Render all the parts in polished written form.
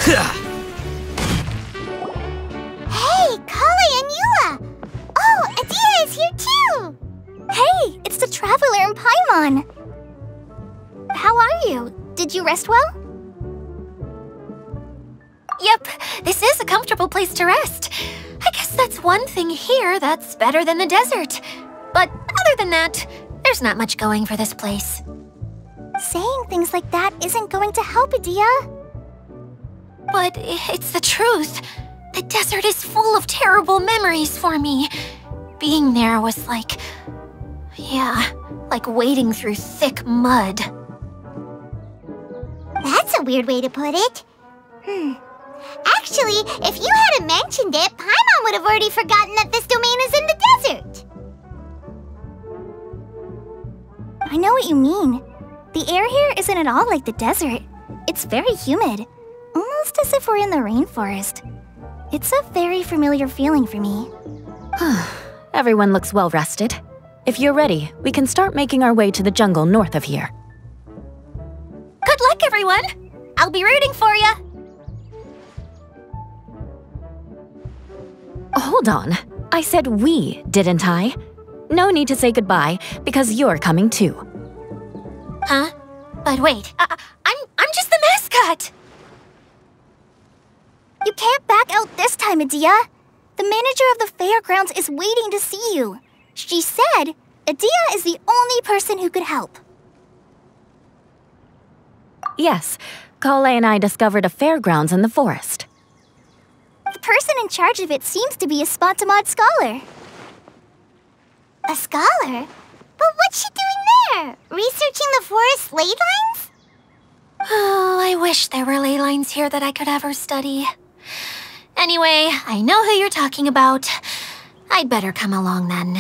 Hey, Kale and Eula! Oh, Adia is here too! Hey, it's the Traveler and Paimon! How are you? Did you rest well? Yep, this is a comfortable place to rest. I guess that's one thing here that's better than the desert. But other than that, there's not much going for this place. Saying things like that isn't going to help, Adia. But it's the truth. The desert is full of terrible memories for me. Being there was like... yeah, like wading through thick mud. That's a weird way to put it. Actually, if you hadn't mentioned it, Paimon would have already forgotten that this domain is in the desert. I know what you mean. The air here isn't at all like the desert. It's very humid, almost as if we're in the rainforest. It's a very familiar feeling for me. Everyone looks well rested. If you're ready, we can start making our way to the jungle north of here. Good luck, everyone! I'll be rooting for ya! Hold on. I said we, didn't I? No need to say goodbye, because you're coming too. Huh? But wait, I'm just the mascot! You can't back out this time, Adia. The manager of the fairgrounds is waiting to see you. She said Adia is the only person who could help. Yes, Kale and I discovered a fairgrounds in the forest. The person in charge of it seems to be a Spontamod scholar. A scholar? But what's she doing there? Researching the forest ley lines? Oh, I wish there were ley lines here that I could ever study. Anyway, I know who you're talking about. I'd better come along then.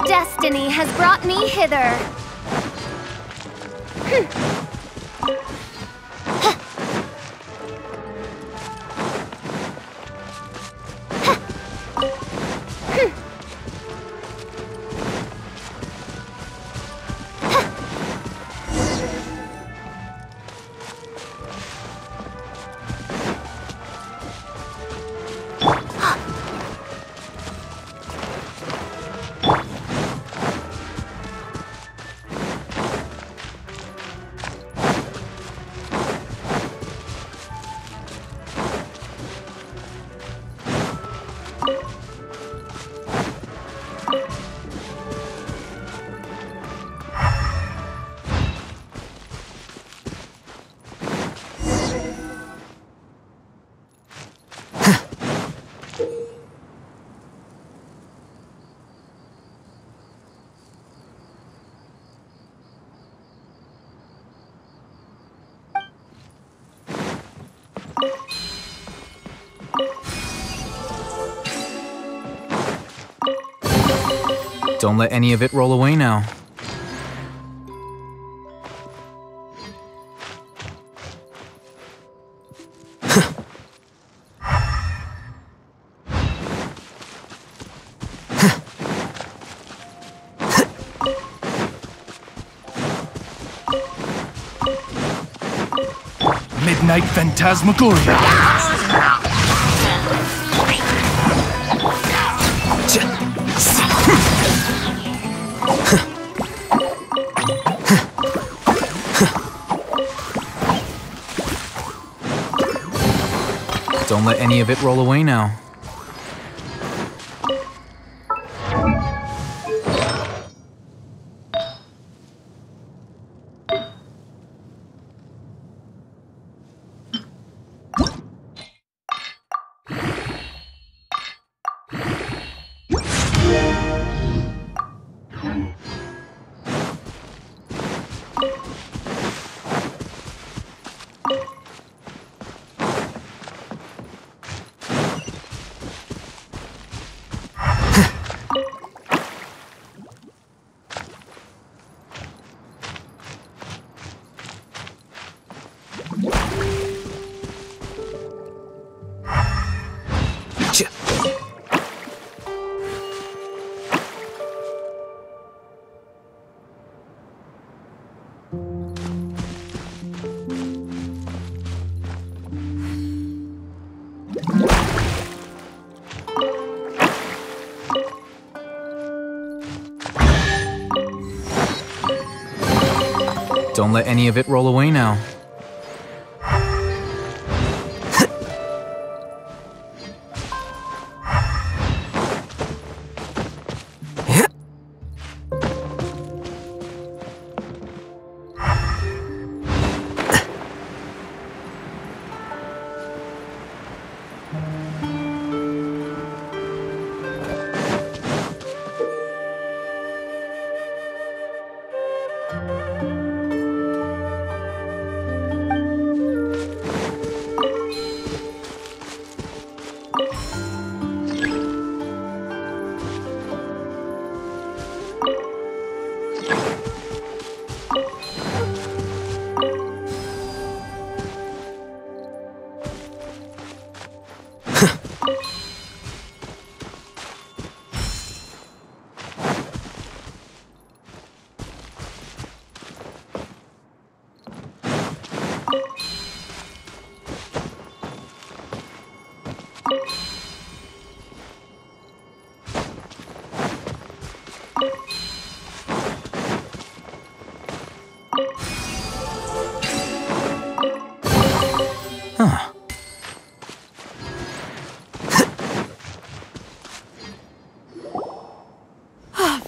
Destiny has brought me hither. Don't let any of it roll away now. Midnight Phantasmagoria. Don't let any of it roll away now. Don't let any of it roll away now.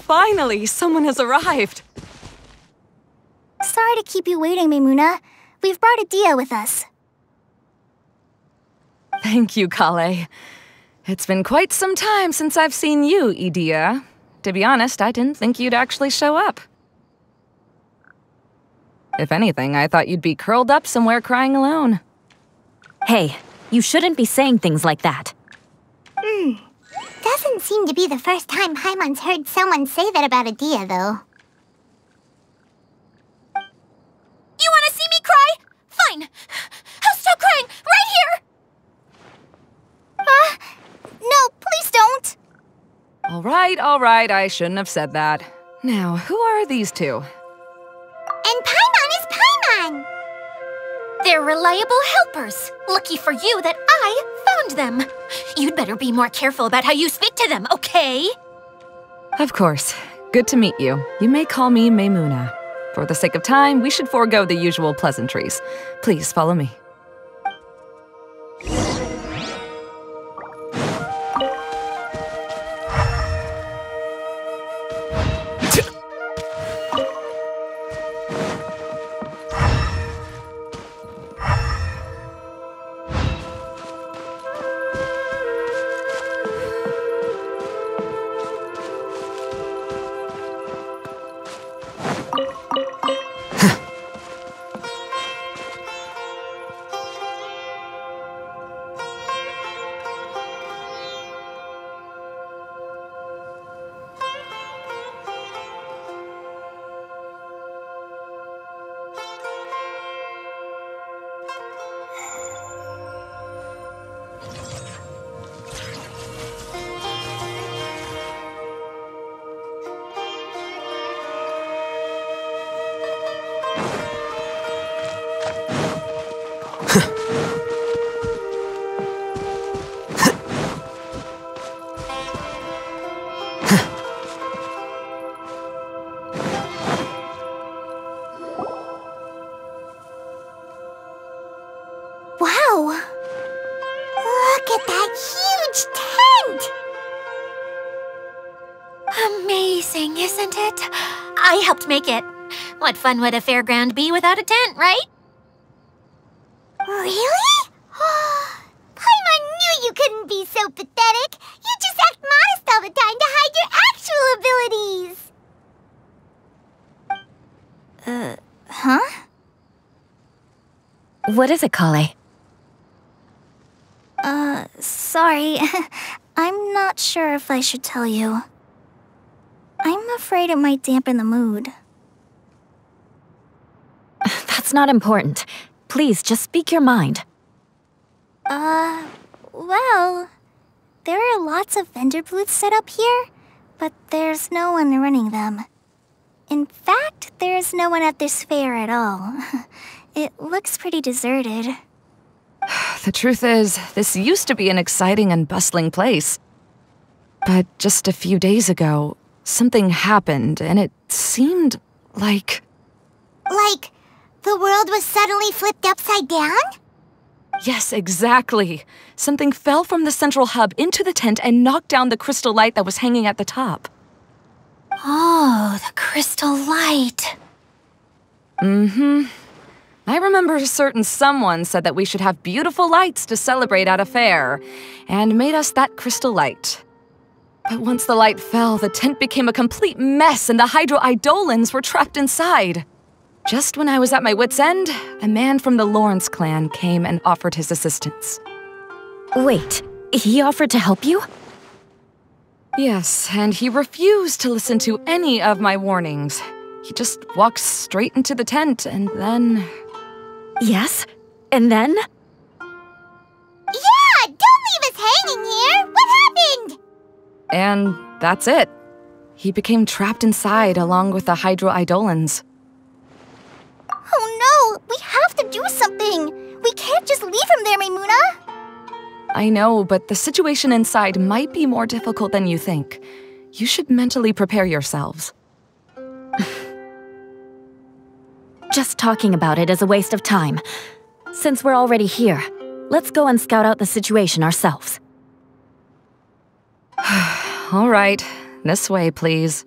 Finally, someone has arrived. Sorry to keep you waiting, Maimuna. We've brought Adia with us. Thank you, Kale. It's been quite some time since I've seen you, Idia. To be honest, I didn't think you'd actually show up. If anything, I thought you'd be curled up somewhere crying alone. Hey, you shouldn't be saying things like that. Doesn't seem to be the first time Paimon's heard someone say that about Adia, though. You want to see me cry? Fine. I'll stop crying right here. No, please don't! All right, I shouldn't have said that. Now, who are these two? And Paimon is Paimon! They're reliable helpers. Lucky for you that I found them. You'd better be more careful about how you speak to them, okay? Of course. Good to meet you. You may call me Maimuna. For the sake of time, we should forego the usual pleasantries. Please follow me. Wow! Look at that huge tent! Amazing, isn't it? I helped make it. What fun would a fairground be without a tent, right? Really? Paimon knew you couldn't be so pathetic. You just act modest all the time to hide your actual abilities. Huh? What is it, Kale? Sorry. I'm not sure if I should tell you. I'm afraid it might dampen the mood. That's not important. Please, just speak your mind. Well, there are lots of vendor booths set up here, but there's no one running them. In fact, there's no one at this fair at all. It looks pretty deserted. The truth is, this used to be an exciting and bustling place. But just a few days ago, something happened, and it seemed like... Like, the world was suddenly flipped upside down? Yes, exactly. Something fell from the central hub into the tent and knocked down the crystal light that was hanging at the top. Oh, the crystal light. Mm-hmm. I remember a certain someone said that we should have beautiful lights to celebrate at a fair, and made us that crystal light. But once the light fell, the tent became a complete mess and the Hydro-Eidolons were trapped inside. Just when I was at my wit's end, a man from the Lawrence clan came and offered his assistance. Wait, he offered to help you? Yes, and he refused to listen to any of my warnings. He just walked straight into the tent and then... Yes? And then? Yeah! Don't leave us hanging here! What happened? And that's it. He became trapped inside along with the Hydro-Eidolons. Oh no! We have to do something! We can't just leave him there, Maimuna! I know, but the situation inside might be more difficult than you think. You should mentally prepare yourselves. Just talking about it is a waste of time. Since we're already here, let's go and scout out the situation ourselves. All right, this way, please.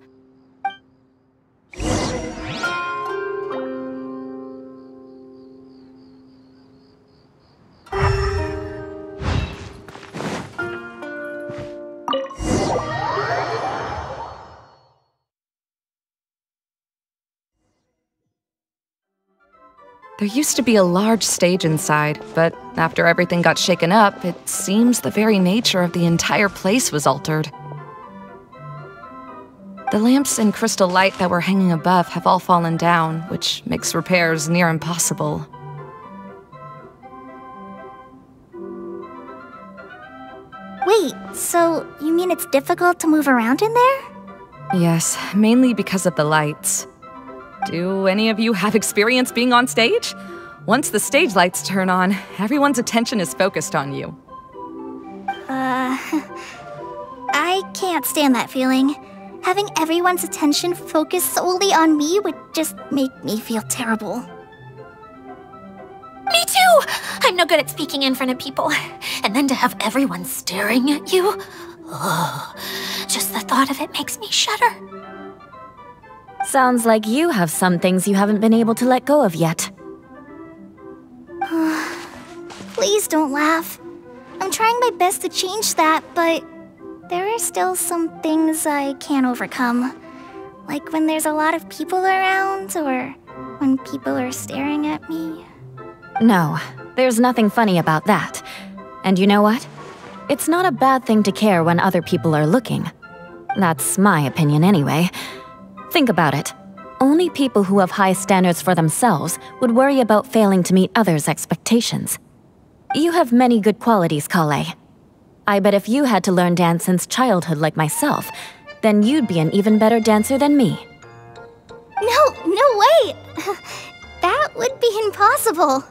There used to be a large stage inside, but after everything got shaken up, it seems the very nature of the entire place was altered. The lamps and crystal light that were hanging above have all fallen down, which makes repairs near impossible. Wait, so you mean it's difficult to move around in there? Yes, mainly because of the lights. Do any of you have experience being on stage? Once the stage lights turn on, everyone's attention is focused on you. I can't stand that feeling. Having everyone's attention focused solely on me would just make me feel terrible. Me too! I'm no good at speaking in front of people. And then to have everyone staring at you... Oh, just the thought of it makes me shudder. Sounds like you have some things you haven't been able to let go of yet. Please don't laugh. I'm trying my best to change that, but there are still some things I can't overcome. Like when there's a lot of people around, or when people are staring at me. No, there's nothing funny about that. And you know what? It's not a bad thing to care when other people are looking. That's my opinion anyway. Think about it. Only people who have high standards for themselves would worry about failing to meet others' expectations. You have many good qualities, Kale. I bet if you had to learn dance since childhood like myself, then you'd be an even better dancer than me. No way! That would be impossible.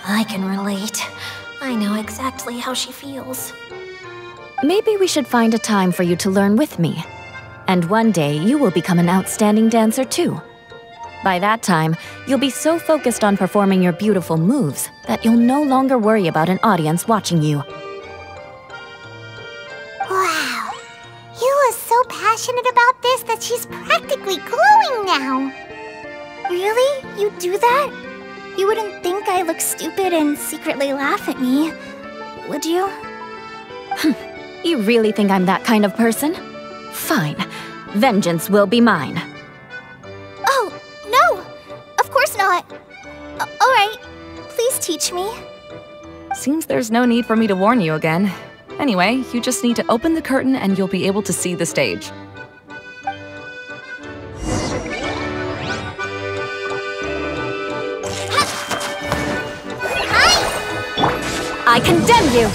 I can relate. I know exactly how she feels. Maybe we should find a time for you to learn with me. And one day, you will become an outstanding dancer too. By that time, you'll be so focused on performing your beautiful moves that you'll no longer worry about an audience watching you. Wow. Eula's so passionate about this that she's practically glowing now. Really? You do that? You wouldn't think I look stupid and secretly laugh at me, would you? You really think I'm that kind of person? Fine. Vengeance will be mine. Oh, no! Of course not. Alright, please teach me. Seems there's no need for me to warn you again. Anyway, you just need to open the curtain and you'll be able to see the stage. I condemn you!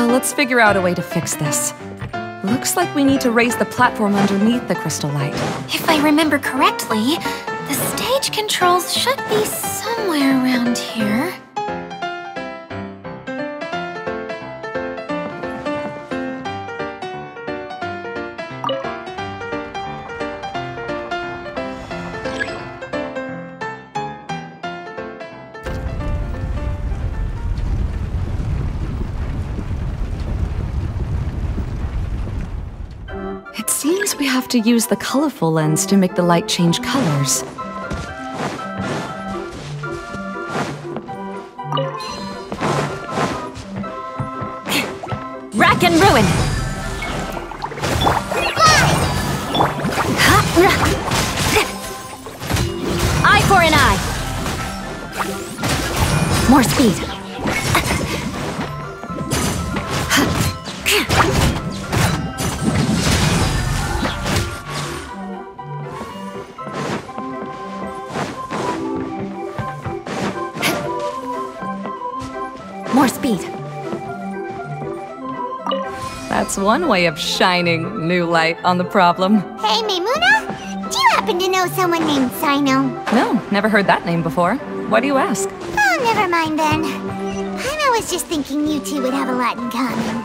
Let's figure out a way to fix this. Looks like we need to raise the platform underneath the crystal light. If I remember correctly, the stage controls should be somewhere around here. It seems we have to use the colorful lens to make the light change colors. Rack and ruin! Eye for an eye! More speed! More speed. That's one way of shining new light on the problem. Hey, Maimuna? Do you happen to know someone named Sino? No, never heard that name before. Why do you ask? Oh, never mind then. I was just thinking you two would have a lot in common.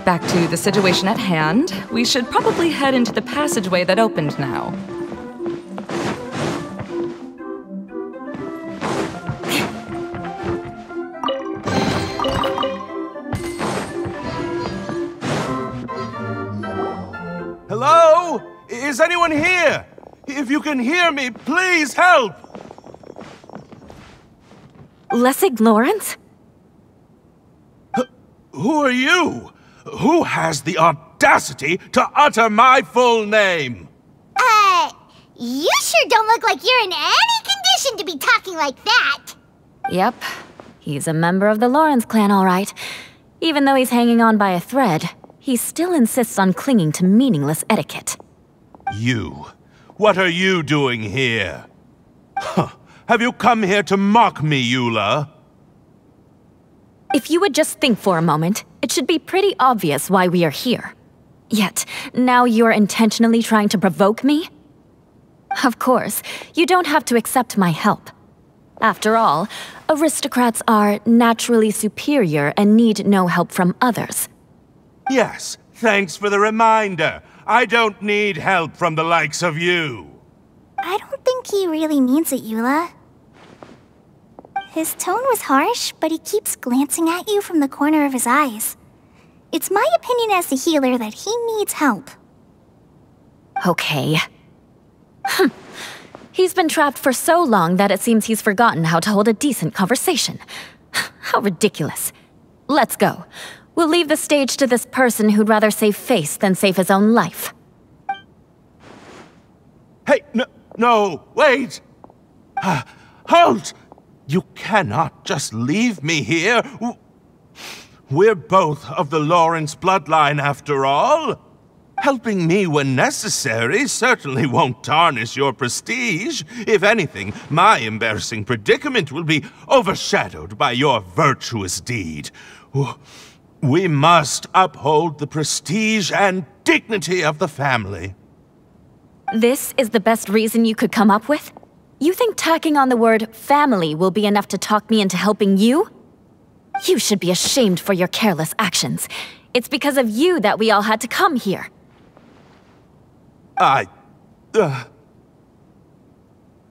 Back to the situation at hand. We should probably head into the passageway that opened now. Hello? Is anyone here? If you can hear me, please help! Lessig Lawrence? Who are you? Who has the audacity to utter my full name? You sure don't look like you're in any condition to be talking like that. Yep. He's a member of the Lawrence clan, all right. Even though he's hanging on by a thread, he still insists on clinging to meaningless etiquette. You? What are you doing here? Huh. Have you come here to mock me, Eula? If you would just think for a moment, it should be pretty obvious why we are here. Yet, now you're intentionally trying to provoke me? Of course, you don't have to accept my help. After all, aristocrats are naturally superior and need no help from others. Yes, thanks for the reminder. I don't need help from the likes of you. I don't think he really means it, Eula. His tone was harsh, but he keeps glancing at you from the corner of his eyes. It's my opinion as the healer that he needs help. Okay. He's been trapped for so long that it seems he's forgotten how to hold a decent conversation. How ridiculous. Let's go. We'll leave the stage to this person who'd rather save face than save his own life. Hey, no, wait! Halt! You cannot just leave me here. We're both of the Lawrence bloodline, after all. Helping me when necessary certainly won't tarnish your prestige. If anything, my embarrassing predicament will be overshadowed by your virtuous deed. We must uphold the prestige and dignity of the family. This is the best reason you could come up with? You think tacking on the word family will be enough to talk me into helping you? You should be ashamed for your careless actions. It's because of you that we all had to come here.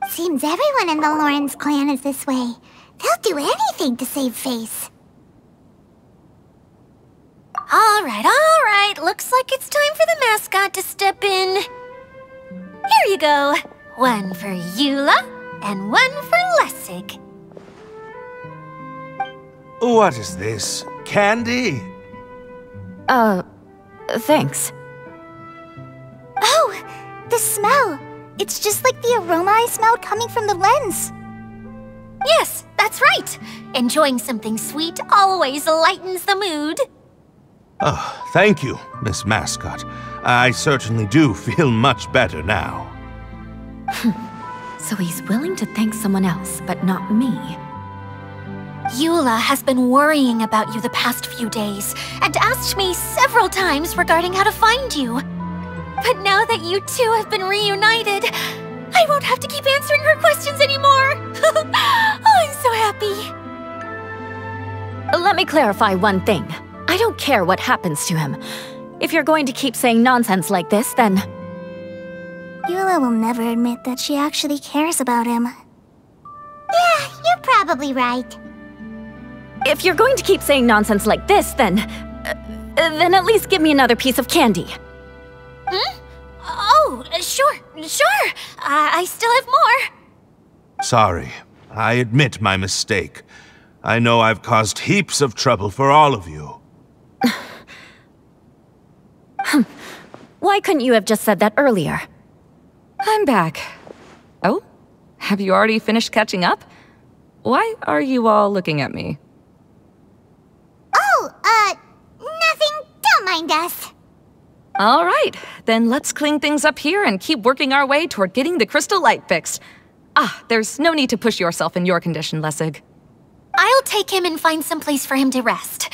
Seems everyone in the Lawrence clan is this way. They'll do anything to save face. All right. Looks like it's time for the mascot to step in. Here you go. One for Eula, and one for Lessig. What is this? Candy? Thanks. Oh, the smell! It's just like the aroma I smelled coming from the lens. Yes, that's right. Enjoying something sweet always lightens the mood. Oh, thank you, Miss Mascot. I certainly do feel much better now. So he's willing to thank someone else, but not me. Eula has been worrying about you the past few days and asked me several times regarding how to find you. But now that you two have been reunited, I won't have to keep answering her questions anymore. Oh, I'm so happy. Let me clarify one thing. I don't care what happens to him. If you're going to keep saying nonsense like this, then... Eula will never admit that she actually cares about him. Yeah, you're probably right. If you're going to keep saying nonsense like this, then at least give me another piece of candy. Oh, sure. I still have more. Sorry, I admit my mistake. I know I've caused heaps of trouble for all of you. Why couldn't you have just said that earlier? I'm back. Oh? Have you already finished catching up? Why are you all looking at me? Oh, nothing. Don't mind us. All right, then let's clean things up here and keep working our way toward getting the crystal light fixed. There's no need to push yourself in your condition, Lessig. I'll take him and find some place for him to rest.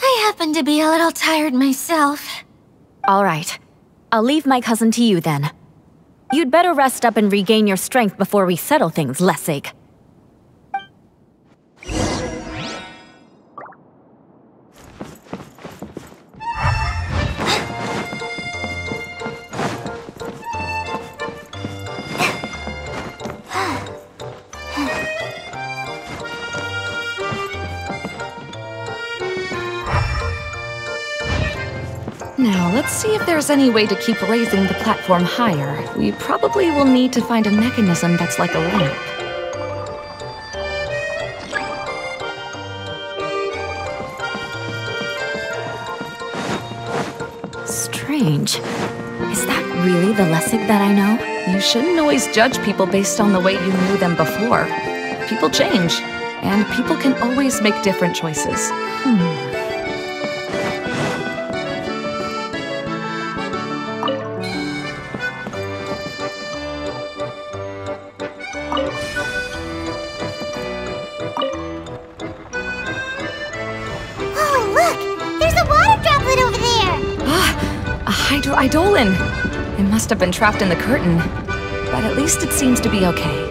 I happen to be a little tired myself. All right. I'll leave my cousin to you then. You'd better rest up and regain your strength before we settle things, Lessig. Now, let's see if there's any way to keep raising the platform higher. We probably will need to find a mechanism that's like a lamp. Strange. Is that really the Lessig that I know? You shouldn't always judge people based on the way you knew them before. People change, and people can always make different choices. Oh, look! There's a water droplet over there! A hydroidolin! It must have been trapped in the curtain, but at least it seems to be okay.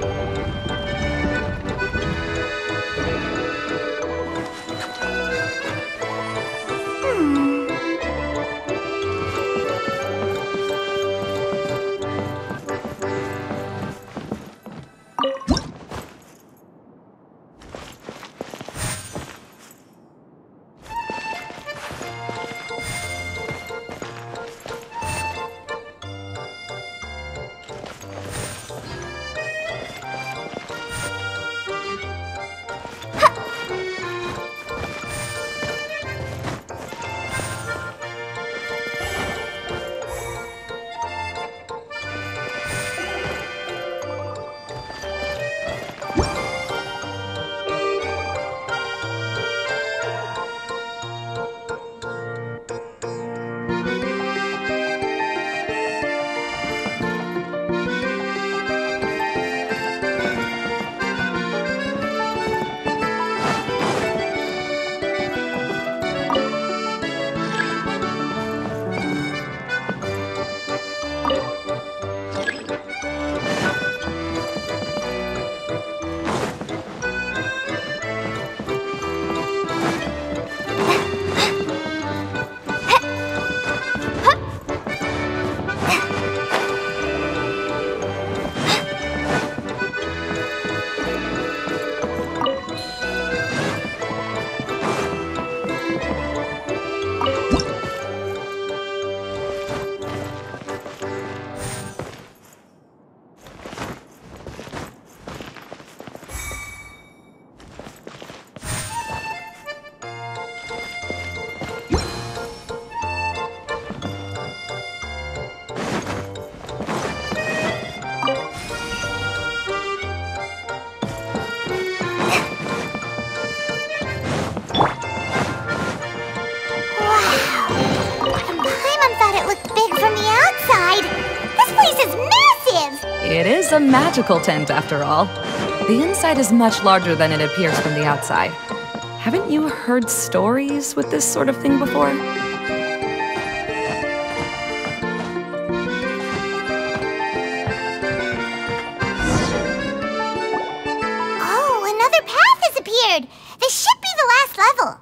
It is a magical tent, after all. The inside is much larger than it appears from the outside. Haven't you heard stories with this sort of thing before? Oh, another path has appeared! This should be the last level!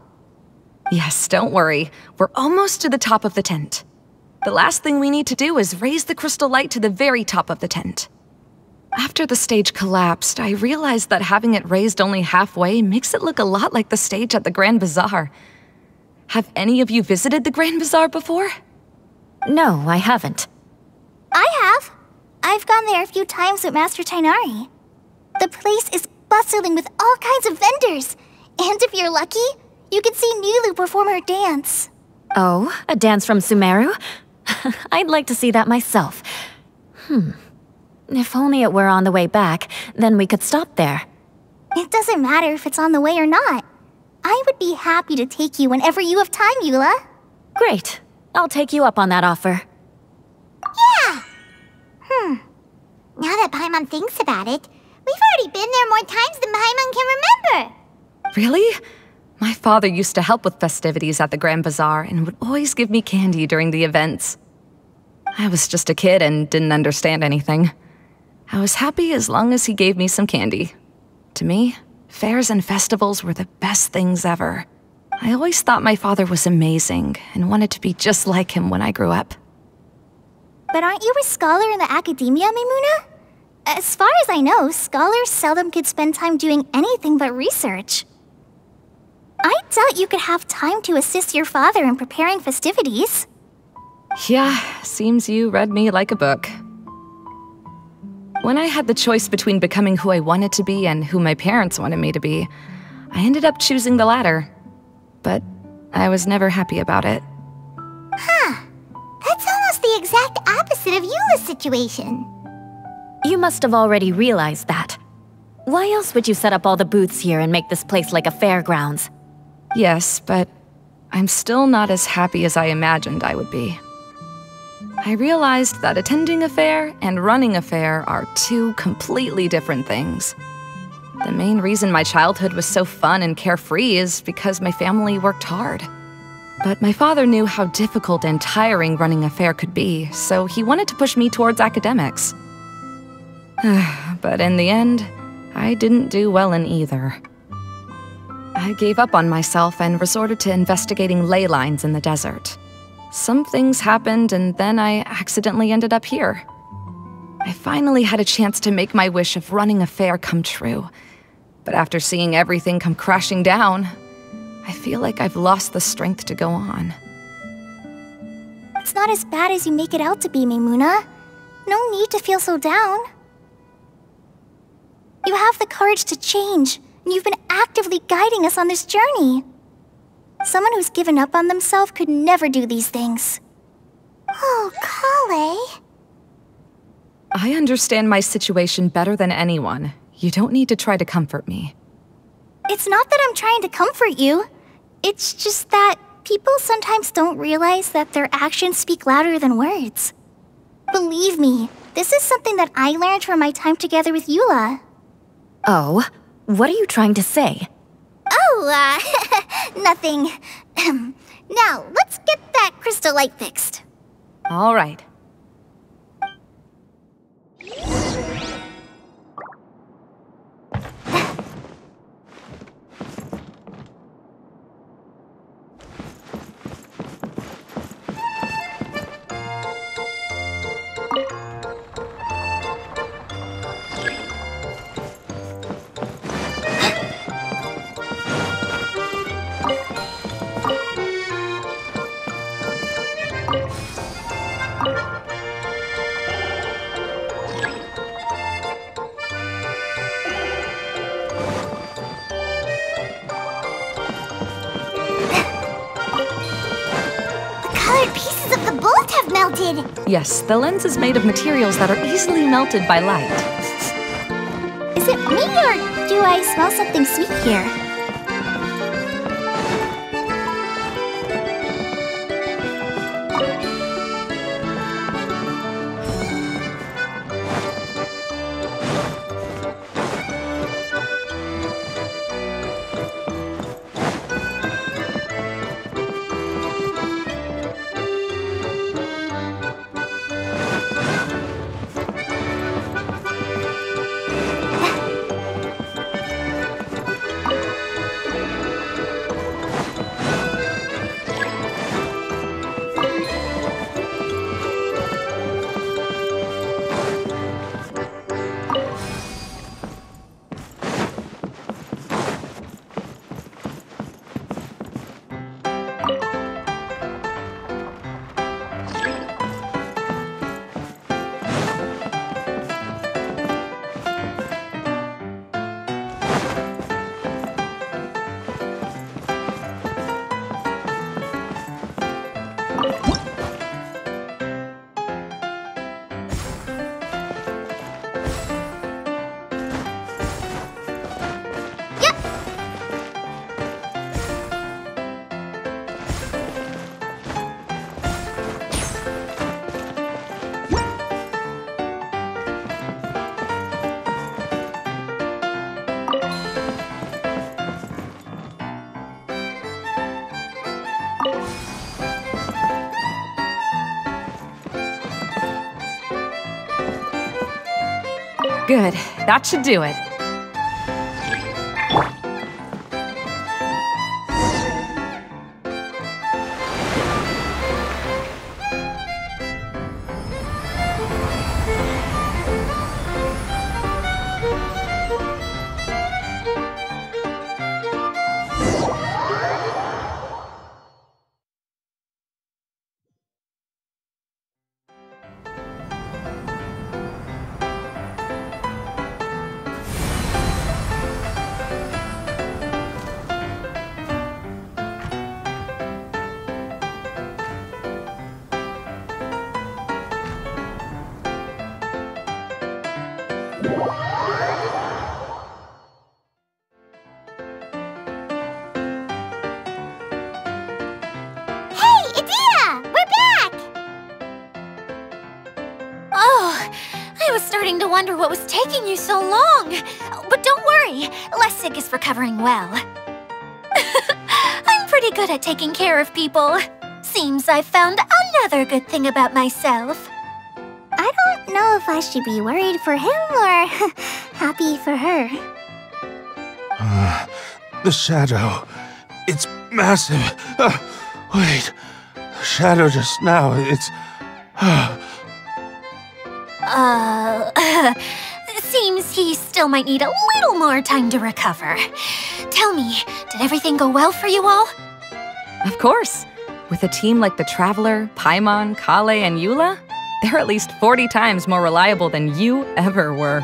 Yes, don't worry. We're almost to the top of the tent. The last thing we need to do is raise the crystal light to the very top of the tent. After the stage collapsed, I realized that having it raised only halfway makes it look a lot like the stage at the Grand Bazaar. Have any of you visited the Grand Bazaar before? No, I haven't. I have. I've gone there a few times with Master Tainari. The place is bustling with all kinds of vendors. And if you're lucky, you can see Nilu perform her dance. Oh, a dance from Sumeru? I'd like to see that myself. If only it were on the way back, then we could stop there. It doesn't matter if it's on the way or not. I would be happy to take you whenever you have time, Eula. Great. I'll take you up on that offer. Yeah! Now that Paimon thinks about it, we've already been there more times than Paimon can remember! Really? My father used to help with festivities at the Grand Bazaar and would always give me candy during the events. I was just a kid and didn't understand anything. I was happy as long as he gave me some candy. To me, fairs and festivals were the best things ever. I always thought my father was amazing and wanted to be just like him when I grew up. But aren't you a scholar in the academia, Maimuna? As far as I know, scholars seldom could spend time doing anything but research. I doubt you could have time to assist your father in preparing festivities. Yeah, seems you read me like a book. When I had the choice between becoming who I wanted to be and who my parents wanted me to be, I ended up choosing the latter. But I was never happy about it. Huh. That's almost the exact opposite of Eula's situation. You must have already realized that. Why else would you set up all the booths here and make this place like a fairgrounds? Yes, but I'm still not as happy as I imagined I would be. I realized that attending a fair and running a fair are two completely different things. The main reason my childhood was so fun and carefree is because my family worked hard. But my father knew how difficult and tiring running a fair could be, so he wanted to push me towards academics. But in the end, I didn't do well in either. I gave up on myself and resorted to investigating ley lines in the desert. Some things happened, and then I accidentally ended up here. I finally had a chance to make my wish of running a fair come true. But after seeing everything come crashing down, I feel like I've lost the strength to go on. It's not as bad as you make it out to be, Maimuna. No need to feel so down. You have the courage to change, and you've been actively guiding us on this journey. Someone who's given up on themselves could never do these things. Oh, Kale. I understand my situation better than anyone. You don't need to try to comfort me. It's not that I'm trying to comfort you. It's just that people sometimes don't realize that their actions speak louder than words. Believe me, this is something that I learned from my time together with Eula. Oh, what are you trying to say? Oh, nothing. Now, let's get that crystal light fixed. All right. Melted. Yes, the lens is made of materials that are easily melted by light. Is it me, or do I smell something sweet here? Good. That should do it. To wonder what was taking you so long. But don't worry, Lessig is recovering well. I'm pretty good at taking care of people. Seems I've found another good thing about myself. I don't know if I should be worried for him or happy for her. The shadow. It's massive. Wait. The shadow just now, it's... Seems he still might need a little more time to recover. Tell me, did everything go well for you all? Of course. With a team like the Traveler, Paimon, Kale, and Eula, they're at least 40 times more reliable than you ever were.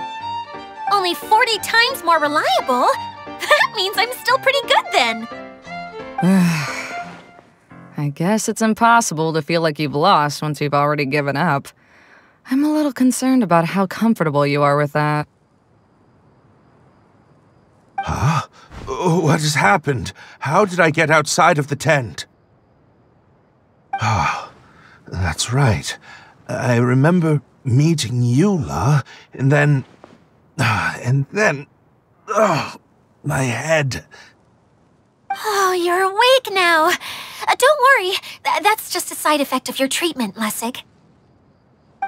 Only 40 times more reliable? That means I'm still pretty good then. I guess it's impossible to feel like you've lost once you've already given up. I'm a little concerned about how comfortable you are with that. Huh? What has happened? How did I get outside of the tent? Ah, that's right. I remember meeting Eula, and then... my head. Oh, you're awake now. Don't worry, that's just a side effect of your treatment, Lessig.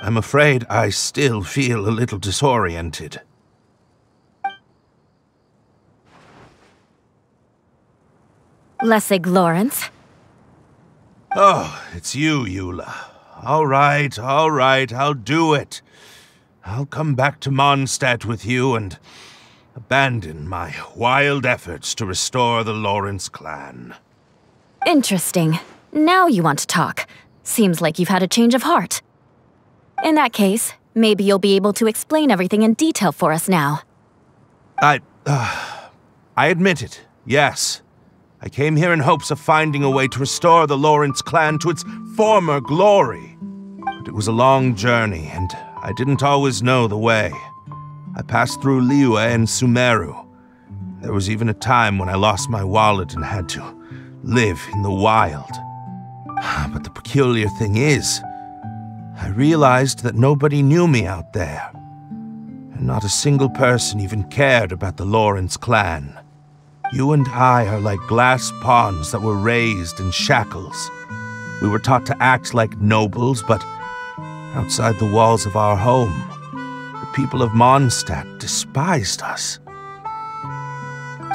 I'm afraid I still feel a little disoriented. Lessig Lawrence. Oh, it's you, Eula. All right, I'll do it. I'll come back to Mondstadt with you and abandon my wild efforts to restore the Lawrence clan. Interesting. Now you want to talk. Seems like you've had a change of heart. In that case, maybe you'll be able to explain everything in detail for us now. I admit it, yes. I came here in hopes of finding a way to restore the Lawrence clan to its former glory. But it was a long journey, and I didn't always know the way. I passed through Liyue and Sumeru. There was even a time when I lost my wallet and had to live in the wild. But the peculiar thing is, I realized that nobody knew me out there. And not a single person even cared about the Lawrence clan. You and I are like glass pawns that were raised in shackles. We were taught to act like nobles, but outside the walls of our home, the people of Mondstadt despised us.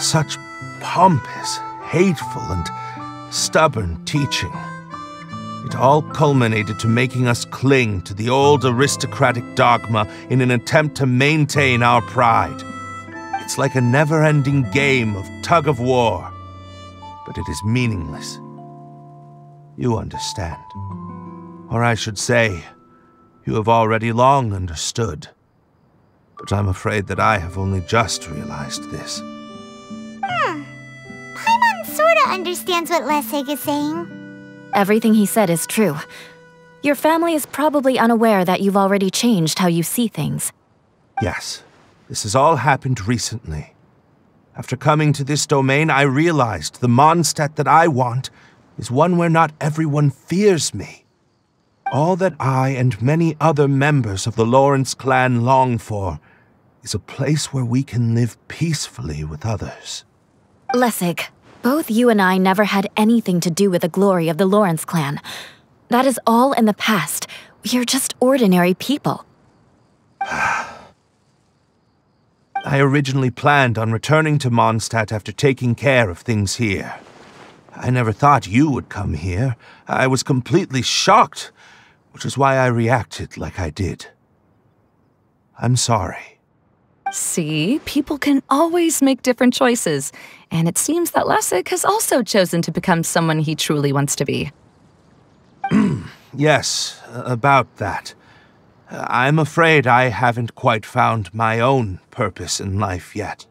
Such pompous, hateful, and stubborn teaching. It all culminated to making us cling to the old aristocratic dogma in an attempt to maintain our pride. It's like a never-ending game of tug-of-war, but it is meaningless. You understand. Or I should say, you have already long understood. But I'm afraid that I have only just realized this. Paimon sorta understands what Lessig is saying. Everything he said is true. Your family is probably unaware that you've already changed how you see things. Yes, this has all happened recently. After coming to this domain, I realized the Mondstadt that I want is one where not everyone fears me. All that I and many other members of the Lawrence clan long for is a place where we can live peacefully with others. Lessig, both you and I never had anything to do with the glory of the Lawrence clan. That is all in the past. We are just ordinary people. I originally planned on returning to Mondstadt after taking care of things here. I never thought you would come here. I was completely shocked, which is why I reacted like I did. I'm sorry. See, people can always make different choices, and it seems that Lessig has also chosen to become someone he truly wants to be. Yes, about that. I'm afraid I haven't quite found my own purpose in life yet.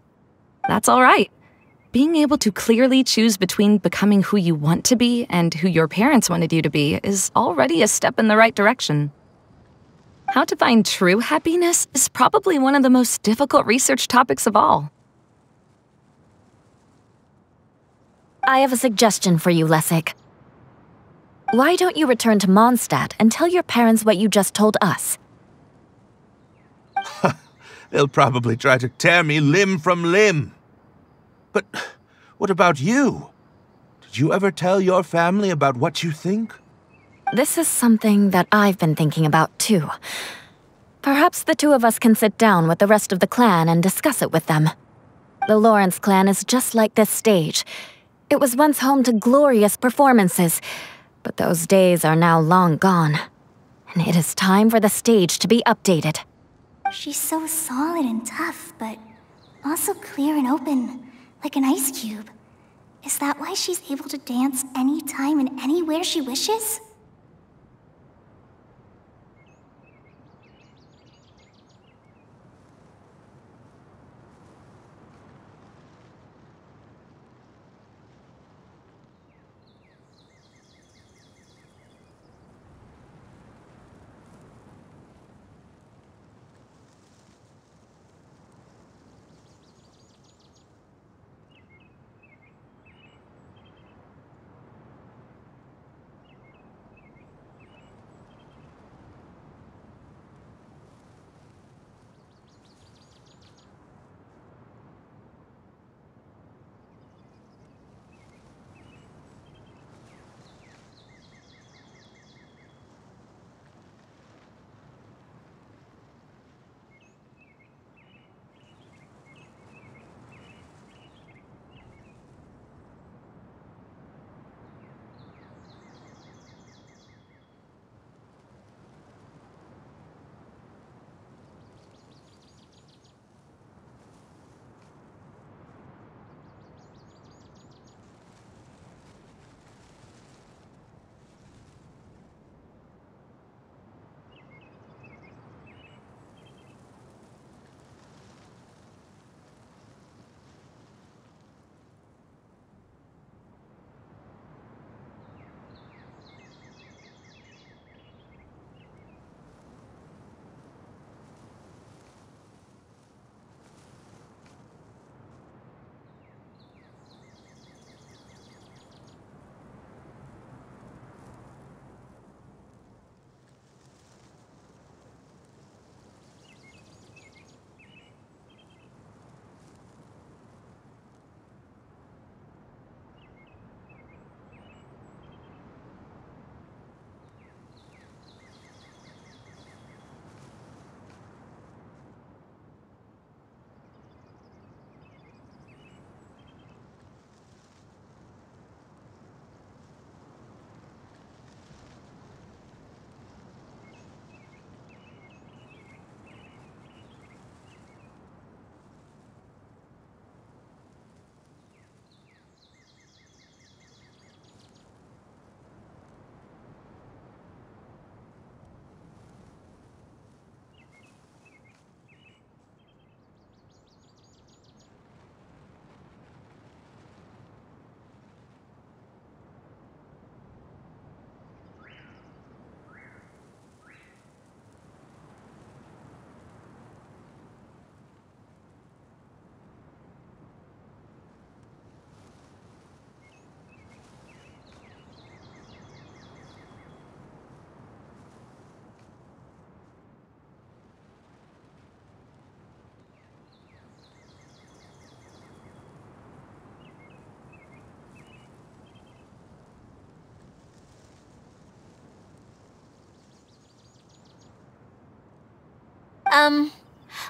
That's all right. Being able to clearly choose between becoming who you want to be and who your parents wanted you to be is already a step in the right direction. How to find true happiness is probably one of the most difficult research topics of all. I have a suggestion for you, Lessig. Why don't you return to Mondstadt and tell your parents what you just told us? They'll probably try to tear me limb from limb. But what about you? Did you ever tell your family about what you think? This is something that I've been thinking about, too. Perhaps the two of us can sit down with the rest of the clan and discuss it with them. The Lawrence clan is just like this stage. It was once home to glorious performances, but those days are now long gone. And it is time for the stage to be updated. She's so solid and tough, but also clear and open, like an ice cube. Is that why she's able to dance anytime and anywhere she wishes?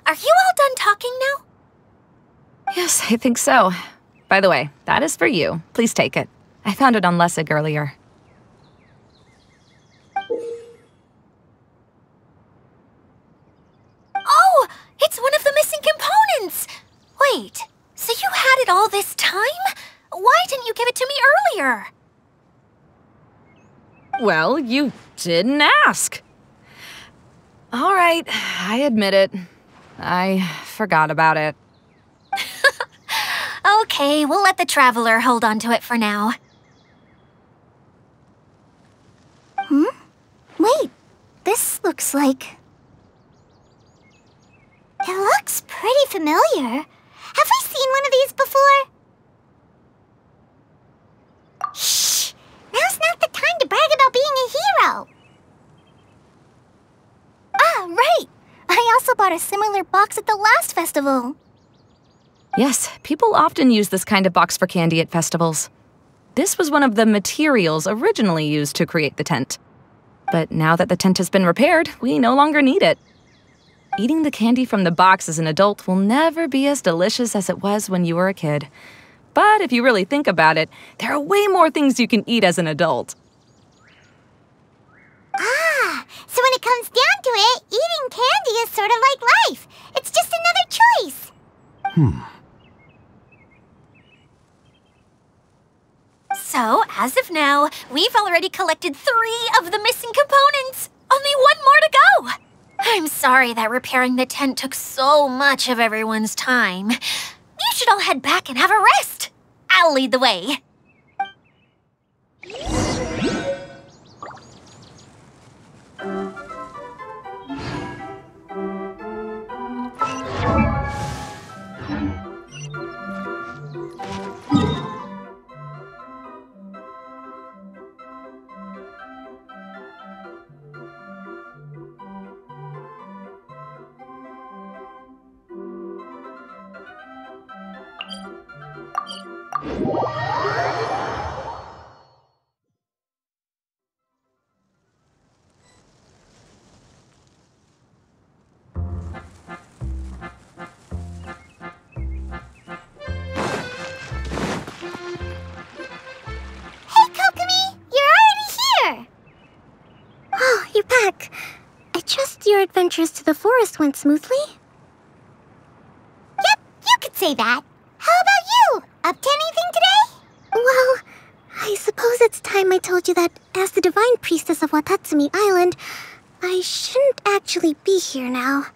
Are you all done talking now? Yes, I think so. By the way, that is for you. Please take it. I found it on Lessig earlier. Oh, it's one of the missing components! Wait, so you had it all this time? Why didn't you give it to me earlier? Well, you didn't ask. All right, I admit it. I forgot about it. Okay, we'll let the Traveler hold on to it for now. Wait, this looks like... It looks pretty familiar. Have we seen one of these before? Shh! Now's not the time to brag about being a hero! Ah, right! I also bought a similar box at the last festival. Yes, people often use this kind of box for candy at festivals. This was one of the materials originally used to create the tent. But now that the tent has been repaired, we no longer need it. Eating the candy from the box as an adult will never be as delicious as it was when you were a kid. But if you really think about it, there are way more things you can eat as an adult. Ah, so when it comes down to it, eating candy is sort of like life. It's just another choice. So, as of now, we've already collected 3 of the missing components. Only 1 more to go. I'm sorry that repairing the tent took so much of everyone's time. You should all head back and have a rest. I'll lead the way. Your adventures to the forest went smoothly? Yep, you could say that. How about you? Up to anything today? Well, I suppose it's time I told you that as the divine priestess of Watatsumi Island, I shouldn't actually be here now.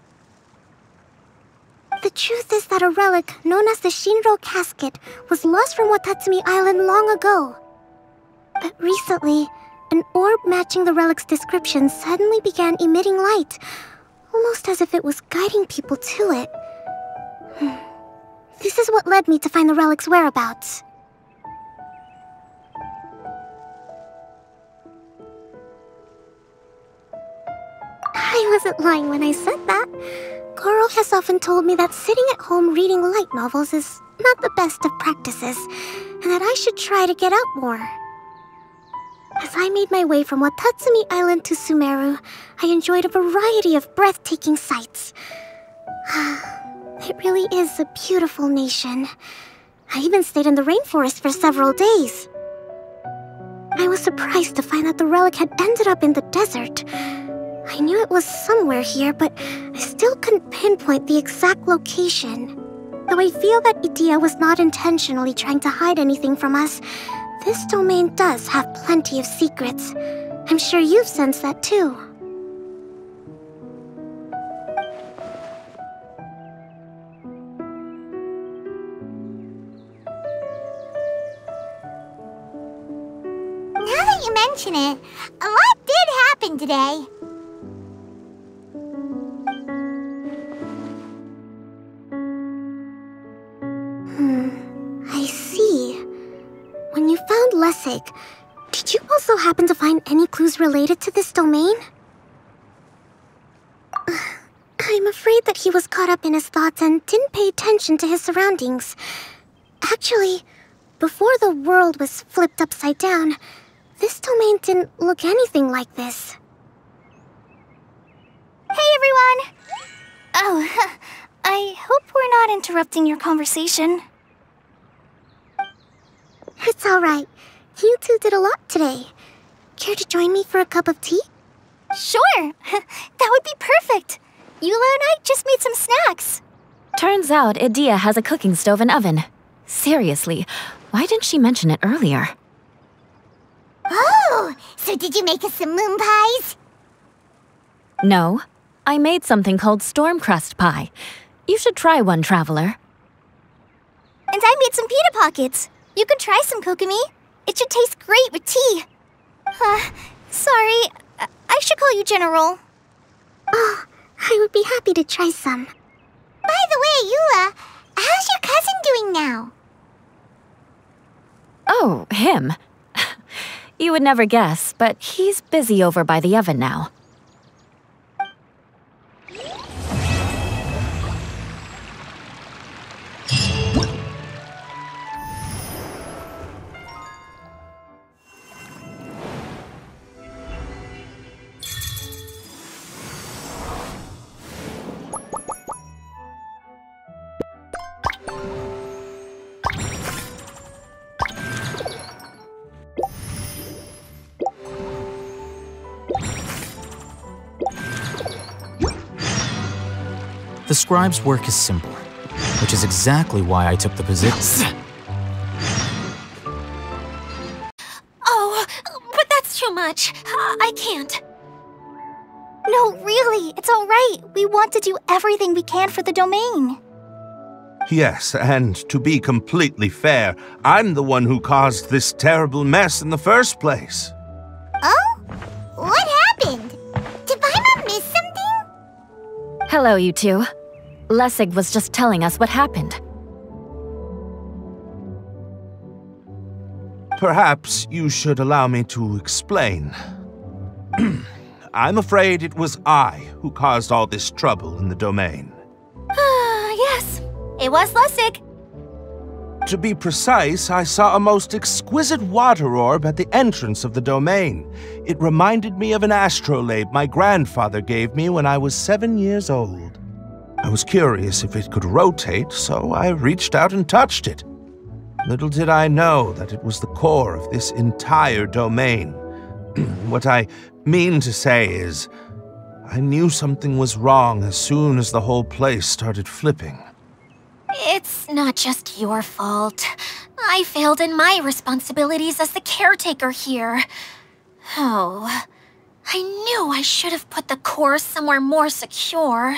The truth is that a relic known as the Shinro Casket was lost from Watatsumi Island long ago. But recently, an orb matching the relic's description suddenly began emitting light, almost as if it was guiding people to it. This is what led me to find the relic's whereabouts. I wasn't lying when I said that. Goro has often told me that sitting at home reading light novels is not the best of practices, and that I should try to get out more. As I made my way from Watatsumi Island to Sumeru, I enjoyed a variety of breathtaking sights. It really is a beautiful nation. I even stayed in the rainforest for several days. I was surprised to find that the relic had ended up in the desert. I knew it was somewhere here, but I still couldn't pinpoint the exact location. Though I feel that Itia was not intentionally trying to hide anything from us, this domain does have plenty of secrets. I'm sure you've sensed that too. Now that you mention it, a lot did happen today. I see. When you found Lessig, did you also happen to find any clues related to this domain? I'm afraid that he was caught up in his thoughts and didn't pay attention to his surroundings. Actually, before the world was flipped upside down, this domain didn't look anything like this. Hey everyone! Oh, I hope we're not interrupting your conversation. It's alright. You two did a lot today. Care to join me for a cup of tea? Sure! That would be perfect! Eula and I just made some snacks. Turns out Edea has a cooking stove and oven. Seriously, why didn't she mention it earlier? Oh, so did you make us some moon pies? No, I made something called storm crust pie. You should try one, Traveler. And I made some pita pockets. You could try some, Kokomi. It should taste great with tea. Sorry, I should call you General. Oh, I would be happy to try some. By the way, Eula, how's your cousin doing now? Oh, him. You would never guess, but he's busy over by the oven now. The scribe's work is simple, which is exactly why I took the position. Oh, but that's too much. I can't. No, really, it's all right. We want to do everything we can for the domain. Yes, and to be completely fair, I'm the one who caused this terrible mess in the first place. Oh? What happened? Did Paimon miss something? Hello, you two. Lessig was just telling us what happened. Perhaps you should allow me to explain. I'm afraid it was I who caused all this trouble in the domain. Yes, it was Lessig. To be precise, I saw a most exquisite water orb at the entrance of the domain. It reminded me of an astrolabe my grandfather gave me when I was 7 years old. I was curious if it could rotate, so I reached out and touched it. Little did I know that it was the core of this entire domain. What I mean to say is, I knew something was wrong as soon as the whole place started flipping. It's not just your fault. I failed in my responsibilities as the caretaker here. Oh, I knew I should have put the core somewhere more secure.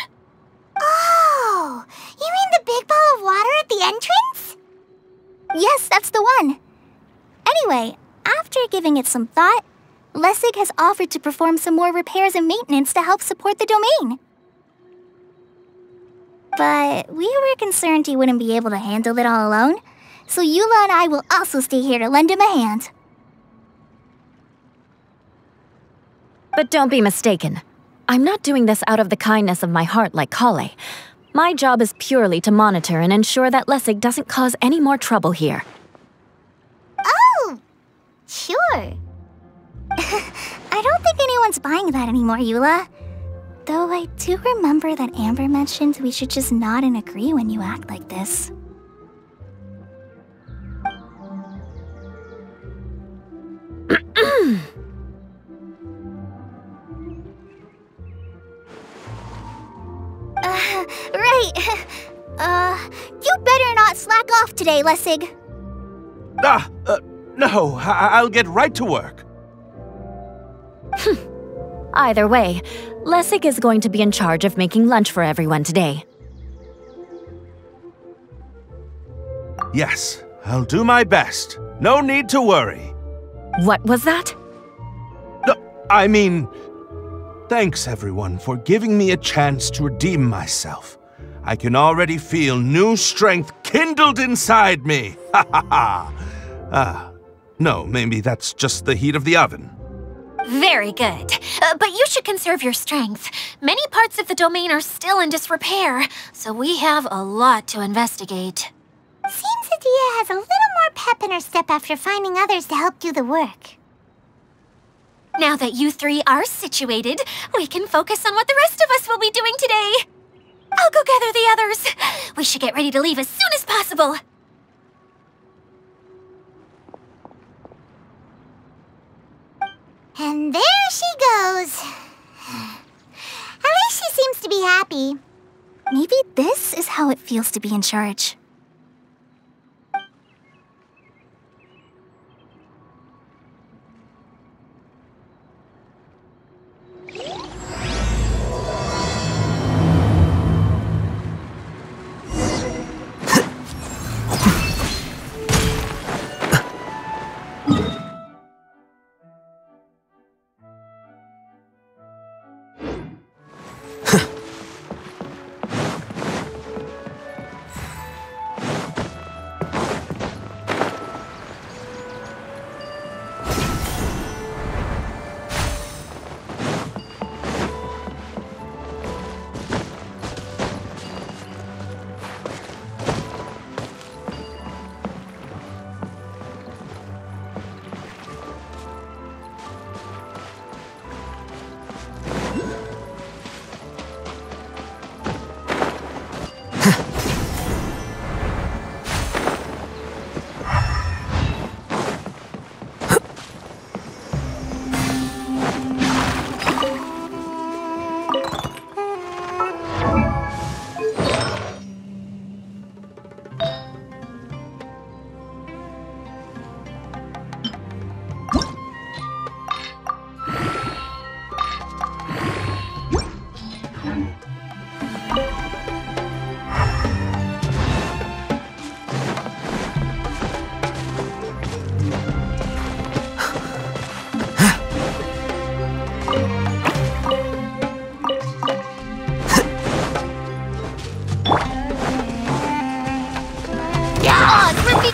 Oh, you mean the big ball of water at the entrance? Yes, that's the one. Anyway, after giving it some thought, Lessig has offered to perform some more repairs and maintenance to help support the domain. But we were concerned he wouldn't be able to handle it all alone, so Eula and I will also stay here to lend him a hand. But don't be mistaken. I'm not doing this out of the kindness of my heart like Kale. My job is purely to monitor and ensure that Lessig doesn't cause any more trouble here. Oh, sure. I don't think anyone's buying that anymore, Eula. Though I do remember that Amber mentioned we should just nod and agree when you act like this. Right. You better not slack off today, Lessig. No, I'll get right to work. Either way, Lessig is going to be in charge of making lunch for everyone today. Yes, I'll do my best. No need to worry. What was that? No, I mean, thanks everyone for giving me a chance to redeem myself. I can already feel new strength kindled inside me. Ha ha ha. No, maybe that's just the heat of the oven. Very good. But you should conserve your strength. Many parts of the domain are still in disrepair, so we have a lot to investigate. Seems Edea has a little more pep in her step after finding others to help do the work. Now that you three are situated, we can focus on what the rest of us will be doing today. I'll go gather the others. We should get ready to leave as soon as possible. And there she goes. At least she seems to be happy. Maybe this is how it feels to be in charge.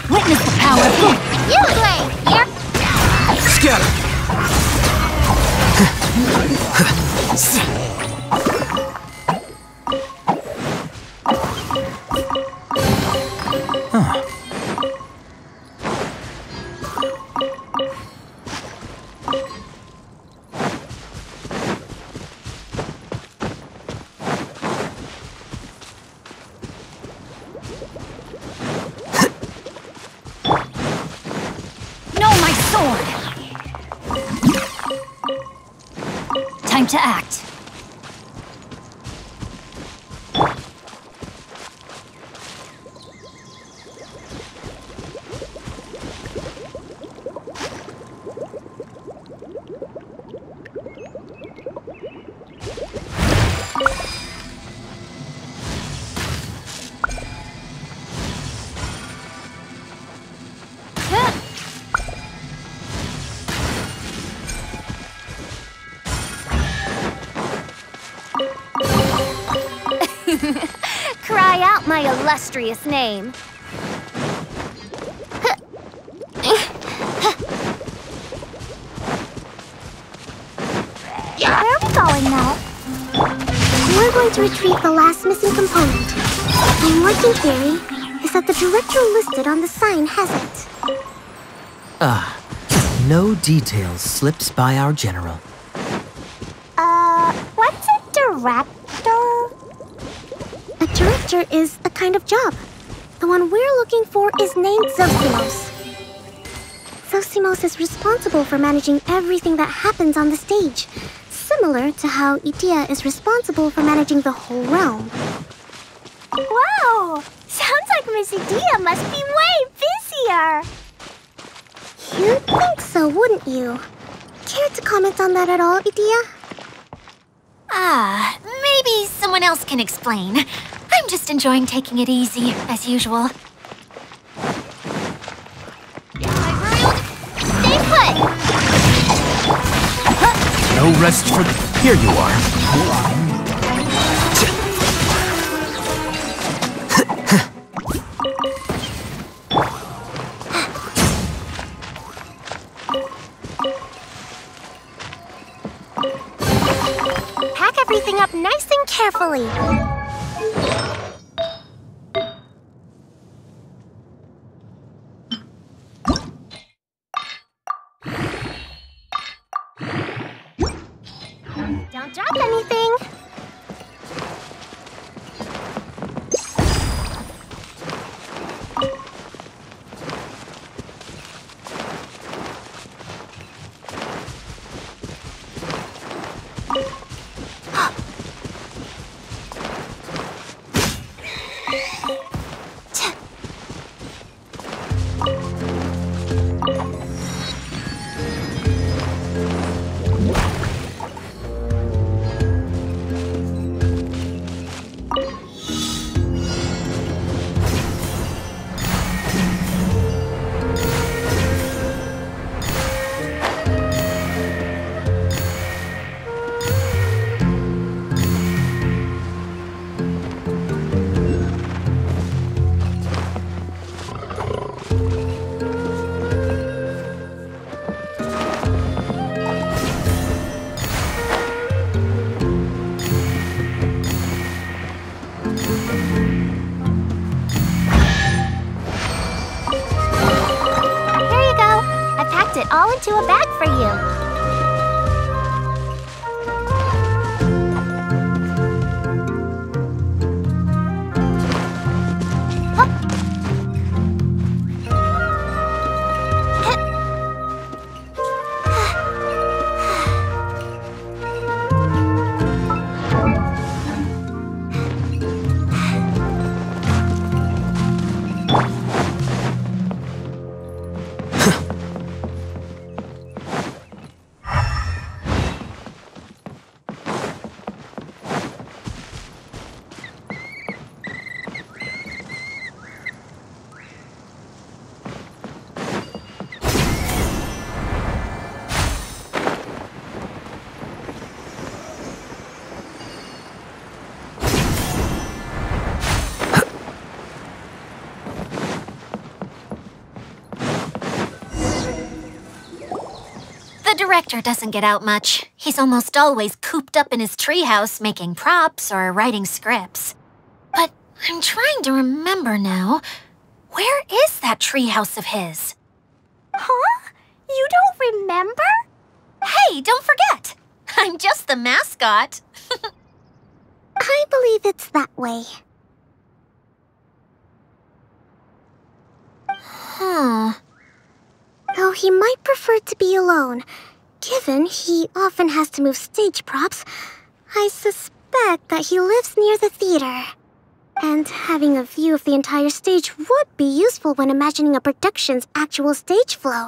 Witness the power of hope. You play here. Scatter! Time to act. Cry out my illustrious name. Where are we going now? We're going to retrieve the last missing component. And what's theory is that the director listed on the sign has it. No details slips by our general. What's a director? A director is a kind of job. The one we're looking for is named Zosimos. Zosimos is responsible for managing everything that happens on the stage, similar to how Itea is responsible for managing the whole realm. Wow! Sounds like Miss Itea must be way busier! You'd think so, wouldn't you? Care to comment on that at all, Itea? Maybe someone else can explain. I'm just enjoying taking it easy, as usual. Stay put! No rest for... Here you are. Pack everything up nice and carefully. Don't drop anything. It all into a bag for you. The director doesn't get out much. He's almost always cooped up in his treehouse making props or writing scripts. But I'm trying to remember now. Where is that treehouse of his? Huh? You don't remember? Hey, don't forget! I'm just the mascot. I believe it's that way. Huh. Though he might prefer to be alone, given he often has to move stage props, I suspect that he lives near the theater. And having a view of the entire stage would be useful when imagining a production's actual stage flow.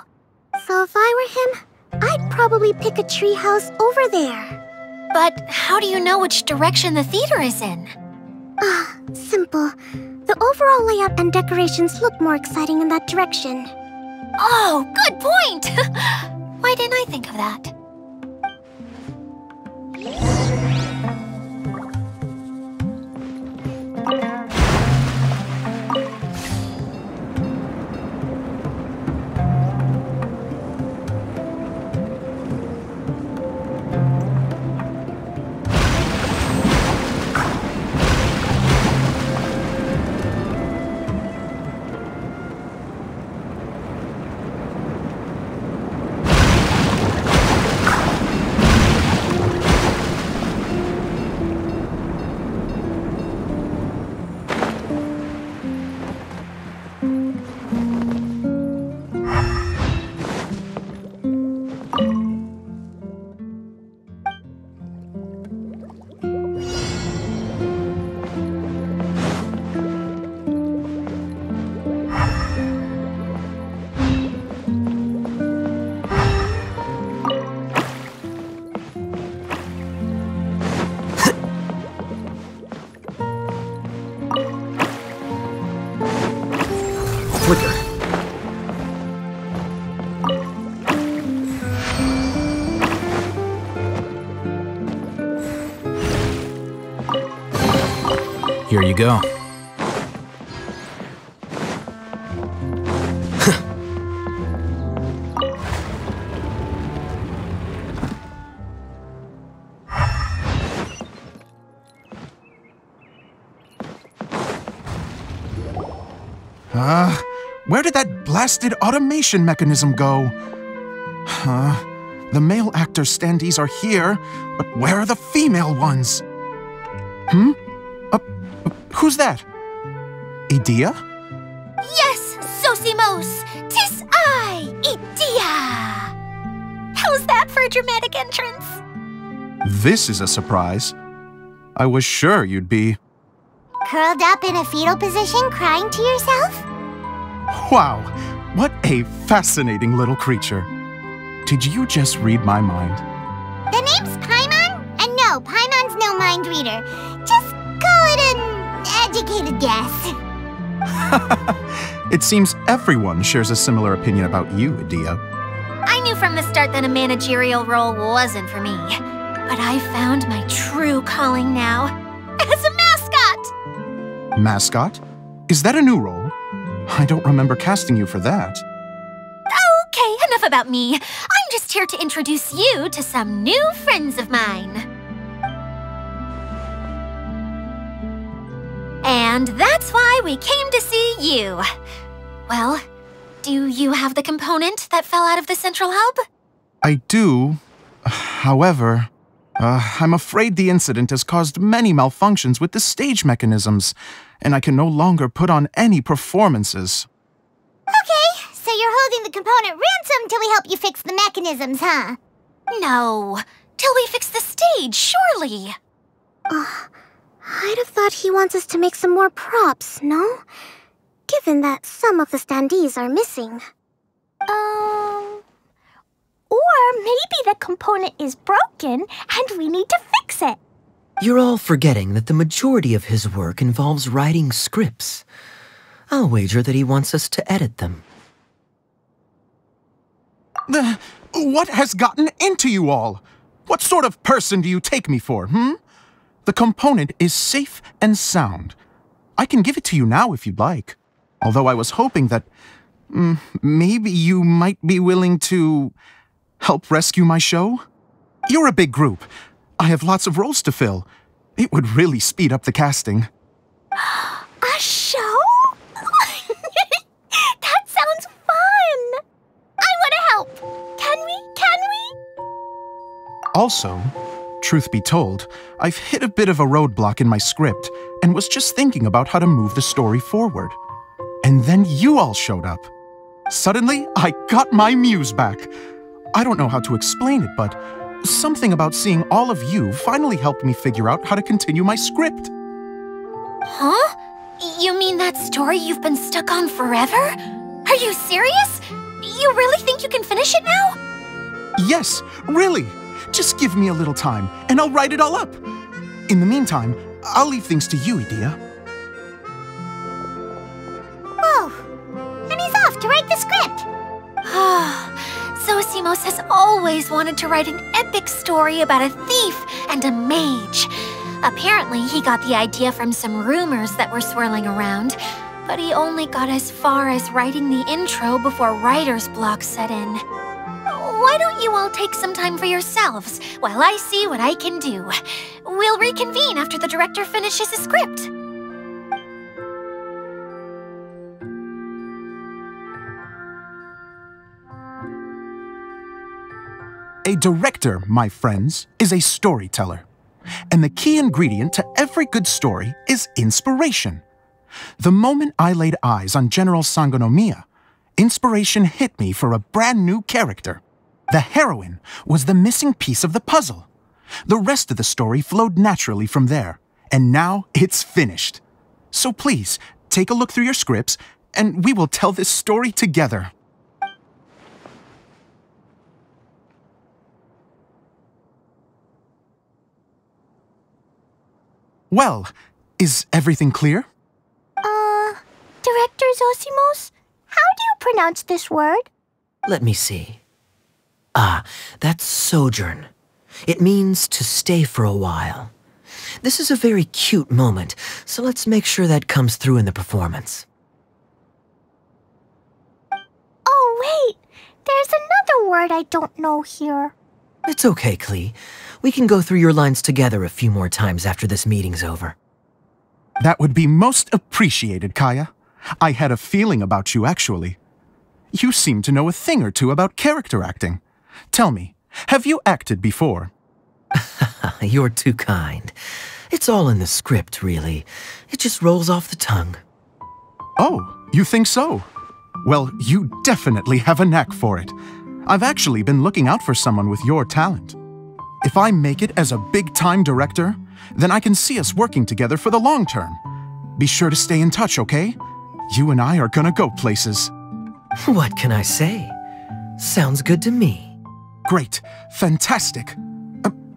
So if I were him, I'd probably pick a treehouse over there. But how do you know which direction the theater is in? Simple. The overall layout and decorations look more exciting in that direction. Oh, good point! Why didn't I think of that? Flicker. Here you go. Where did that blasted automation mechanism go? The male actor standees are here, but where are the female ones? Who's that? Idea? Yes, Sosimos! 'Tis I, Idea! How's that for a dramatic entrance? This is a surprise. I was sure you'd be... Curled up in a fetal position, crying to yourself? Wow, what a fascinating little creature. Did you just read my mind? The name's Paimon? And no, Paimon's no mind reader. Just call it an educated guess. It seems everyone shares a similar opinion about you, Adia. I knew from the start that a managerial role wasn't for me. But I found my true calling now. As a mascot! Mascot? Is that a new role? I don't remember casting you for that. Okay, enough about me. I'm just here to introduce you to some new friends of mine. And that's why we came to see you. Well, do you have the component that fell out of the central hub? I do. However, I'm afraid the incident has caused many malfunctions with the stage mechanisms, and I can no longer put on any performances. Okay, so you're holding the component ransom till we help you fix the mechanisms, huh? No, till we fix the stage, surely. I'd have thought he wants us to make some more props, no? Given that some of the standees are missing. Or maybe the component is broken and we need to fix it. You're all forgetting that the majority of his work involves writing scripts. I'll wager that he wants us to edit them. What has gotten into you all? What sort of person do you take me for, The component is safe and sound. I can give it to you now if you'd like. Although I was hoping that maybe you might be willing to help rescue my show? You're a big group. I have lots of roles to fill. It would really speed up the casting. A show? That sounds fun! I want to help! Can we? Also, truth be told, I've hit a bit of a roadblock in my script and was just thinking about how to move the story forward. And then you all showed up. Suddenly, I got my muse back. I don't know how to explain it, but something about seeing all of you finally helped me figure out how to continue my script. Huh? You mean that story you've been stuck on forever? Are you serious? You really think you can finish it now? Yes, really. Just give me a little time, and I'll write it all up. In the meantime, I'll leave things to you, Adia. Whoa! And he's off to write the script! Zosimos has always wanted to write an epic story about a thief and a mage. Apparently, he got the idea from some rumors that were swirling around, but he only got as far as writing the intro before writer's block set in. Why don't you all take some time for yourselves while I see what I can do? We'll reconvene after the director finishes his script. A director, my friends, is a storyteller. And the key ingredient to every good story is inspiration. The moment I laid eyes on General Sangonomiya, inspiration hit me for a brand new character. The heroine was the missing piece of the puzzle. The rest of the story flowed naturally from there, and now it's finished. So please, take a look through your scripts, and we will tell this story together. Well, is everything clear? Director Zosimos, how do you pronounce this word? Let me see. Ah, that's sojourn. It means to stay for a while. This is a very cute moment, so let's make sure that comes through in the performance. Oh, wait. There's another word I don't know here. It's okay, Klee. We can go through your lines together a few more times after this meeting's over. That would be most appreciated, Kaya. I had a feeling about you, actually. You seem to know a thing or two about character acting. Tell me, have you acted before? You're too kind. It's all in the script, really. It just rolls off the tongue. Oh, you think so? Well, you definitely have a knack for it. I've actually been looking out for someone with your talent. If I make it as a big-time director, then I can see us working together for the long term. Be sure to stay in touch, okay? You and I are gonna go places. What can I say? Sounds good to me. Great. Fantastic.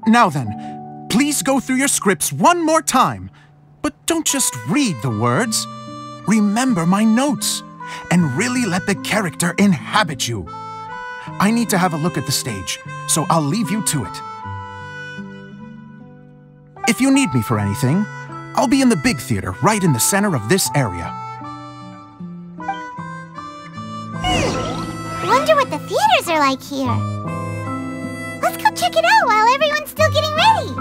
Now then, please go through your scripts one more time. But don't just read the words. Remember my notes, and really let the character inhabit you. I need to have a look at the stage, so I'll leave you to it. If you need me for anything, I'll be in the big theater right in the center of this area. Wonder what the theaters are like here. Let's go check it out while everyone's still getting ready.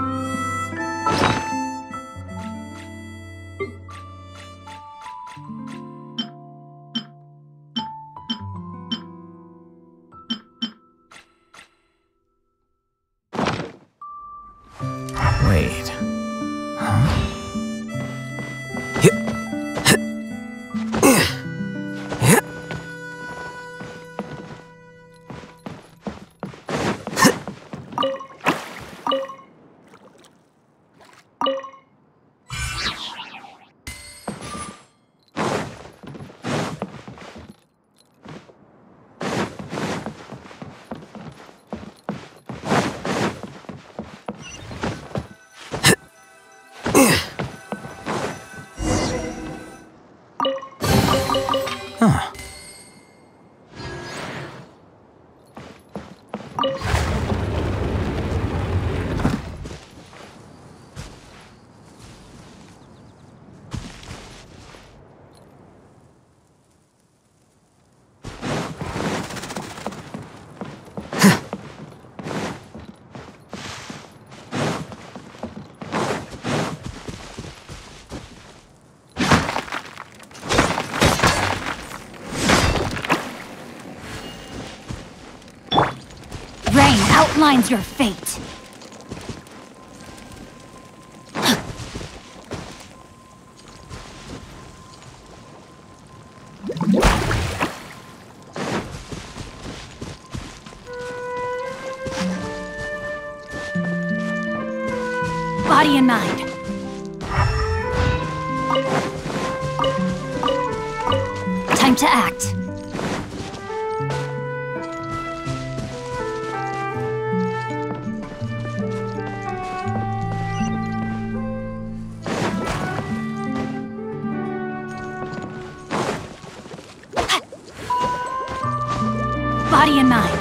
Wait. Huh? Huh. Rain outlines your fate. Body and mind. Time to act. Body and mind.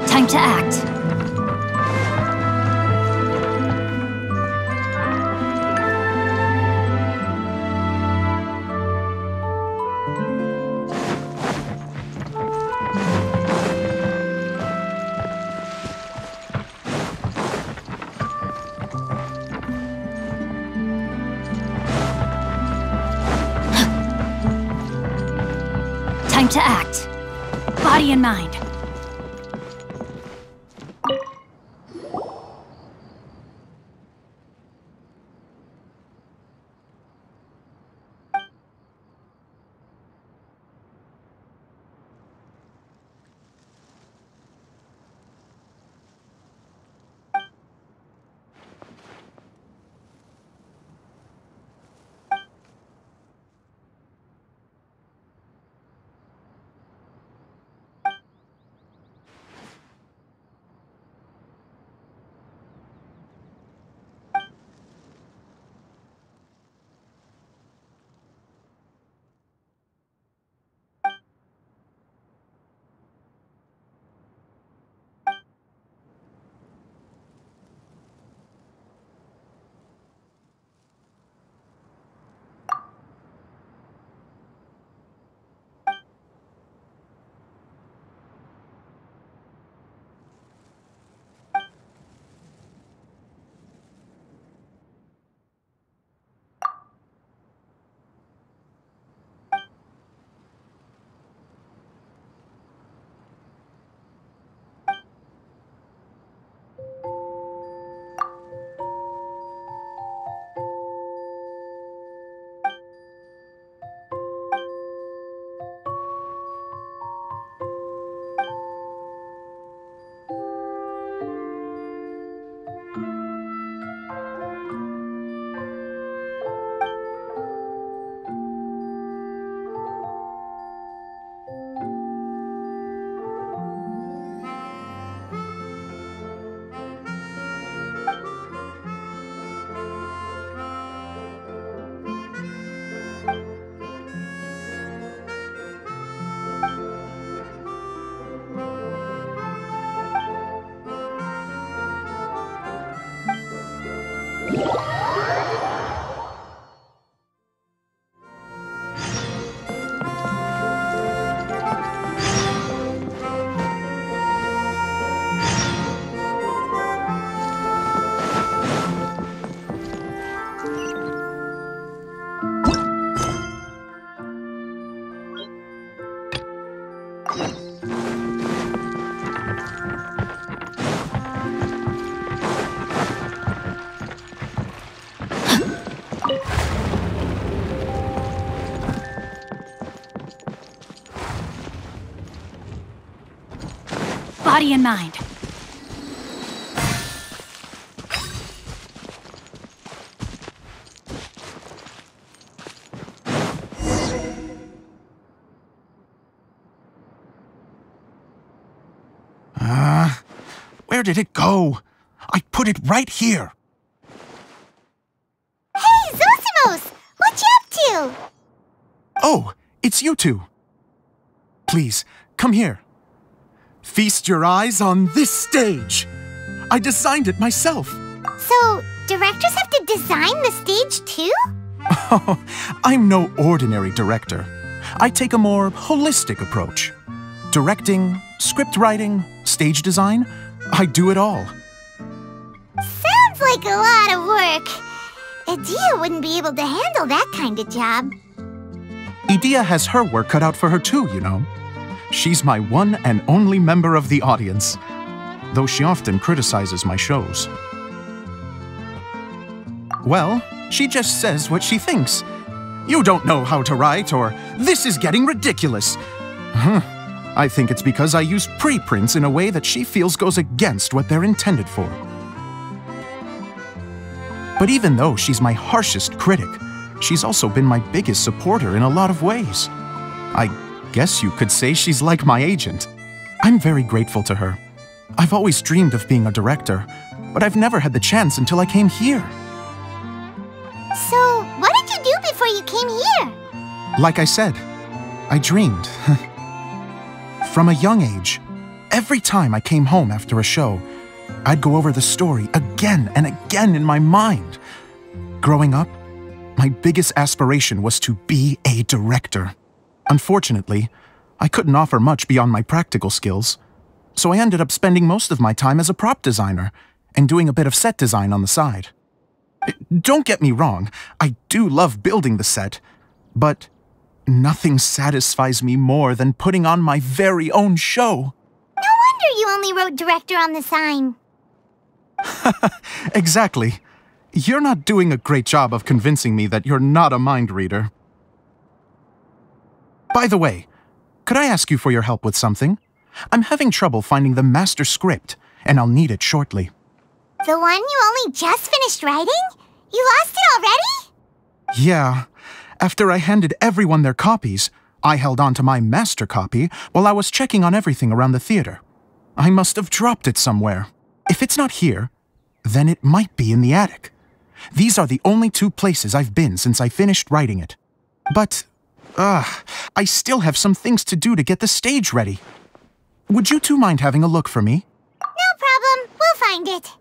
Time to act. Time to act. Body and mind. Body and mind. Where did it go? I put it right here. Hey, Zosimos! What you up to? Oh, it's you two. Please, come here. Feast your eyes on this stage. I designed it myself. So, directors have to design the stage too? Oh, I'm no ordinary director. I take a more holistic approach. Directing, script writing, stage design, I do it all. Sounds like a lot of work. Edea wouldn't be able to handle that kind of job. Edea has her work cut out for her too, you know. She's my one and only member of the audience, though she often criticizes my shows. Well, she just says what she thinks. You don't know how to write, or this is getting ridiculous. I think it's because I use preprints in a way that she feels goes against what they're intended for. But even though she's my harshest critic, she's also been my biggest supporter in a lot of ways. I guess you could say she's like my agent. I'm very grateful to her. I've always dreamed of being a director, but I've never had the chance until I came here. So, what did you do before you came here? Like I said, I dreamed. From a young age, every time I came home after a show, I'd go over the story again and again in my mind. Growing up, my biggest aspiration was to be a director. Unfortunately, I couldn't offer much beyond my practical skills, so I ended up spending most of my time as a prop designer and doing a bit of set design on the side. Don't get me wrong, I do love building the set, but nothing satisfies me more than putting on my very own show. No wonder you only wrote director on the sign. Exactly. You're not doing a great job of convincing me that you're not a mind reader. By the way, could I ask you for your help with something? I'm having trouble finding the master script, and I'll need it shortly. The one you only just finished writing? You lost it already? Yeah. After I handed everyone their copies, I held on to my master copy while I was checking on everything around the theater. I must have dropped it somewhere. If it's not here, then it might be in the attic. These are the only two places I've been since I finished writing it. But, I still have some things to do to get the stage ready. Would you two mind having a look for me? No problem. We'll find it.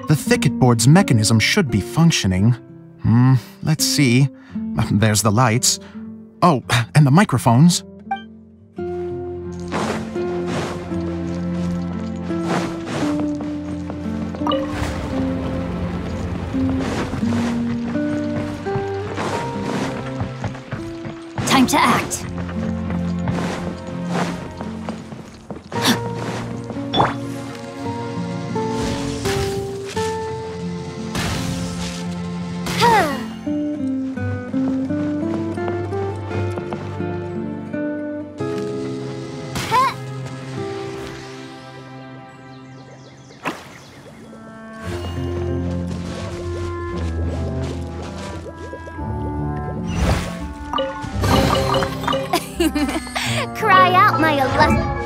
The thicket board's mechanism should be functioning. Let's see. There's the lights. Oh, and the microphones. Time to act. Cry out, my name.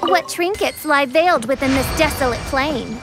What trinkets lie veiled within this desolate plain?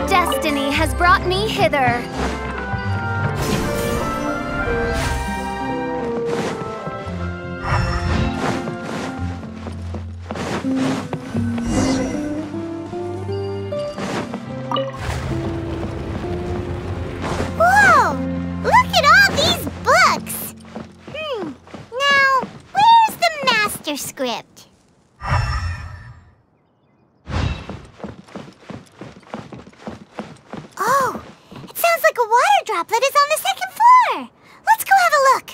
Destiny has brought me hither. Whoa! Look at all these books! Now, where's the master script? droplet is on the second floor. Let's go have a look.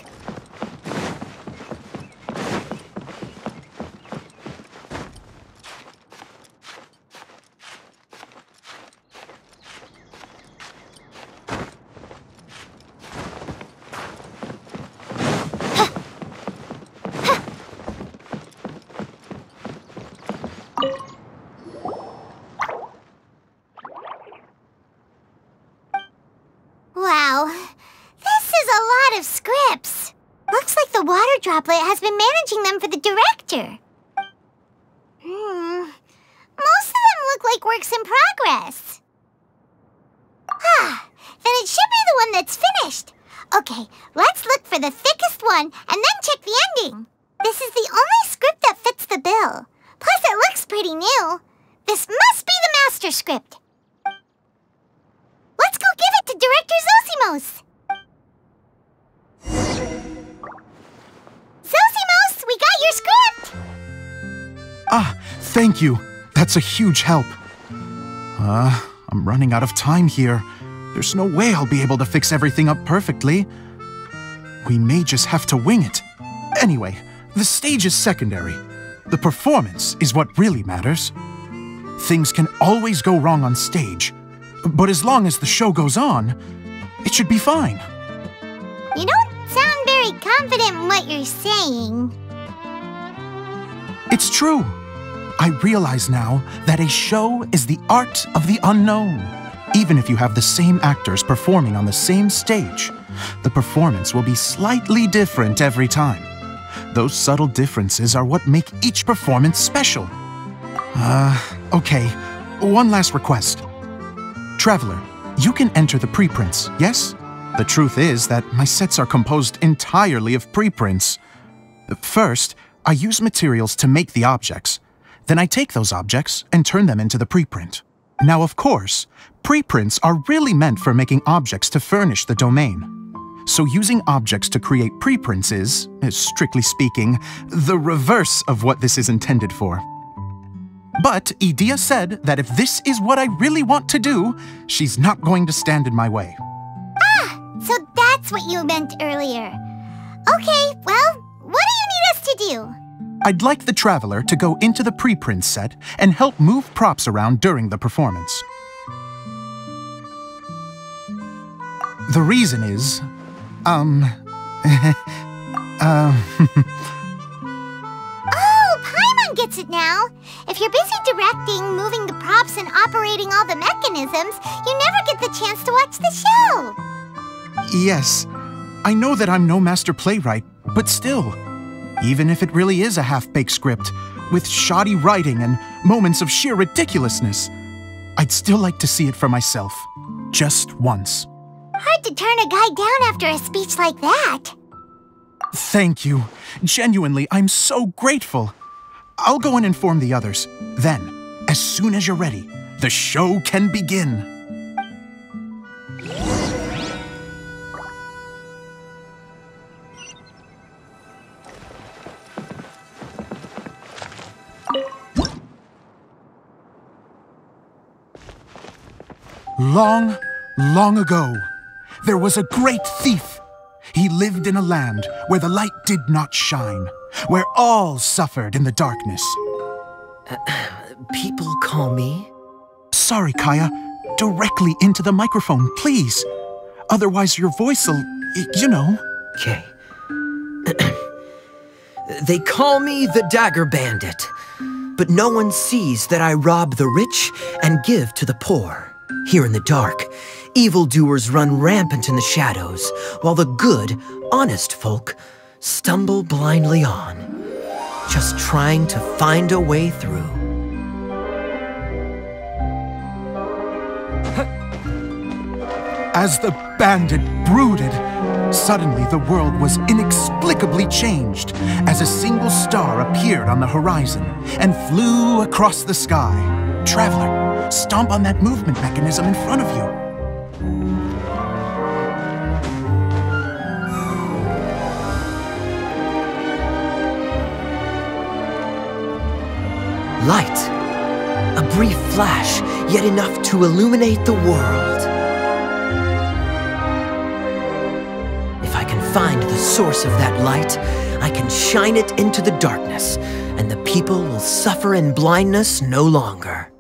Wow, this is a lot of scripts. Looks like the water droplet has been managing them for the director. Most of them look like works in progress. Then it should be the one that's finished. Okay, let's look for the thickest one and then check the ending. This is the only script that fits the bill. Plus it looks pretty new. This must be the master script. Let's go give it to Director Zosimos! Zosimos, we got your script! Ah, thank you. That's a huge help. I'm running out of time here. There's no way I'll be able to fix everything up perfectly. We may just have to wing it. Anyway, the stage is secondary. The performance is what really matters. Things can always go wrong on stage, but as long as the show goes on, it should be fine. You don't sound very confident in what you're saying. It's true. I realize now that a show is the art of the unknown. Even if you have the same actors performing on the same stage, the performance will be slightly different every time. Those subtle differences are what make each performance special. Okay. One last request. Traveler, you can enter the preprints, yes? The truth is that my sets are composed entirely of preprints. First, I use materials to make the objects. Then I take those objects and turn them into the preprint. Now, of course, preprints are really meant for making objects to furnish the domain. So using objects to create preprints is, strictly speaking, the reverse of what this is intended for. But Edea said that if this is what I really want to do, she's not going to stand in my way. So that's what you meant earlier. Okay, well, what do you need us to do? I'd like the Traveler to go into the preprint set and help move props around during the performance. The reason is, Oh, Paimon gets it now. If you're busy directing, moving the props, and operating all the mechanisms, you never get the chance to watch the show. Yes, I know that I'm no master playwright, but still, even if it really is a half-baked script, with shoddy writing and moments of sheer ridiculousness, I'd still like to see it for myself, just once. Hard to turn a guy down after a speech like that. Thank you. Genuinely, I'm so grateful. I'll go and inform the others. Then, as soon as you're ready, the show can begin. Long, long ago, there was a great thief. He lived in a land where the light did not shine, where all suffered in the darkness. People call me? Sorry, Kaya. Directly into the microphone, please. Otherwise your voice'll, you know. Okay. They call me the Dagger Bandit, but no one sees that I rob the rich and give to the poor. Here in the dark, evildoers run rampant in the shadows, while the good, honest folk stumble blindly on, just trying to find a way through. As the bandit brooded, suddenly the world was inexplicably changed as a single star appeared on the horizon and flew across the sky. Traveler, stomp on that movement mechanism in front of you. Light. A brief flash, yet enough to illuminate the world. find the source of that light, I can shine it into the darkness, and the people will suffer in blindness no longer.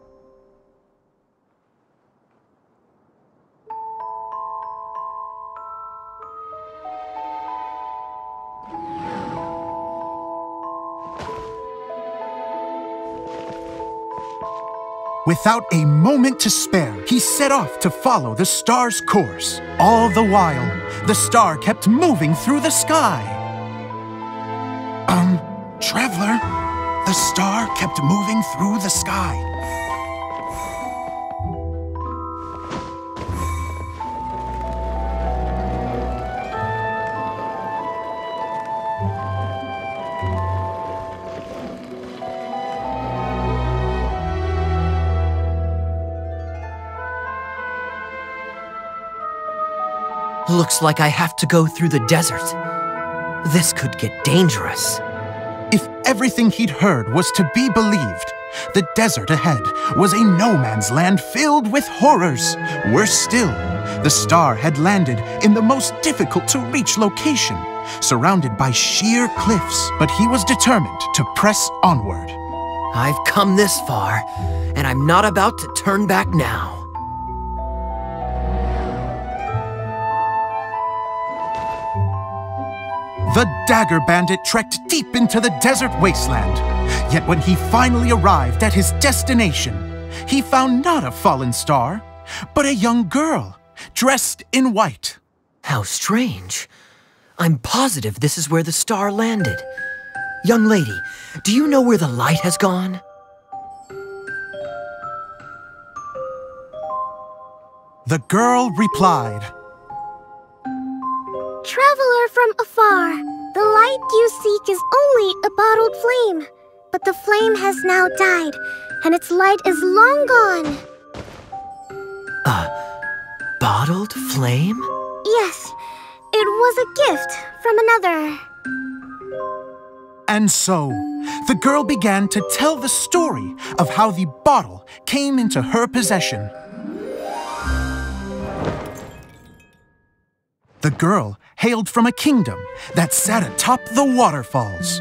Without a moment to spare, he set off to follow the star's course. All the while, the star kept moving through the sky. Traveler, the star kept moving through the sky. Looks like I have to go through the desert. This could get dangerous. If everything he'd heard was to be believed, the desert ahead was a no-man's land filled with horrors. Worse still, the star had landed in the most difficult-to-reach location, surrounded by sheer cliffs, but he was determined to press onward. I've come this far, and I'm not about to turn back now. The Dagger Bandit trekked deep into the desert wasteland. Yet when he finally arrived at his destination, he found not a fallen star, but a young girl, dressed in white. How strange. I'm positive this is where the star landed. Young lady, do you know where the light has gone? The girl replied, Traveler from afar, the light you seek is only a bottled flame. But the flame has now died, and its light is long gone. A bottled flame? Yes, it was a gift from another. And so, the girl began to tell the story of how the bottle came into her possession. The girl hailed from a kingdom that sat atop the waterfalls.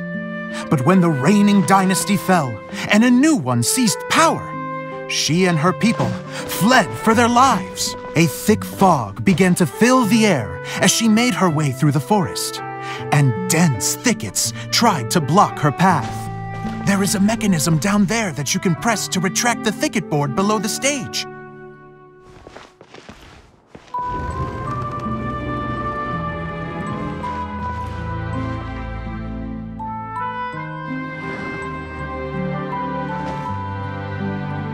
But when the reigning dynasty fell and a new one seized power, she and her people fled for their lives. A thick fog began to fill the air as she made her way through the forest, and dense thickets tried to block her path. There is a mechanism down there that you can press to retract the thicket board below the stage.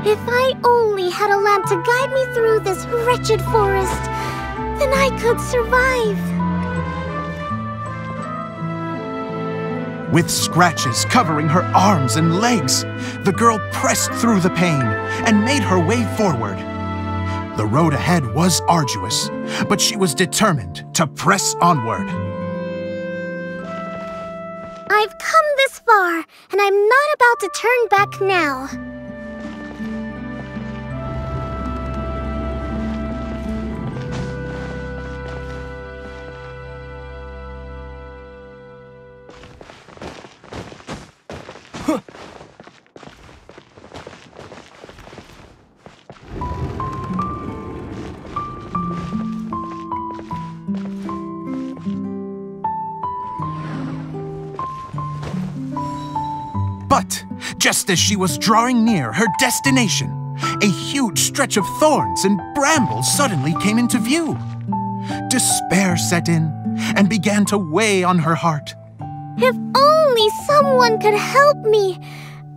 If I only had a lamp to guide me through this wretched forest, then I could survive. With scratches covering her arms and legs, the girl pressed through the pain and made her way forward. The road ahead was arduous, but she was determined to press onward. I've come this far, and I'm not about to turn back now. But just as she was drawing near her destination, a huge stretch of thorns and brambles suddenly came into view. Despair set in and began to weigh on her heart. If only someone could help me,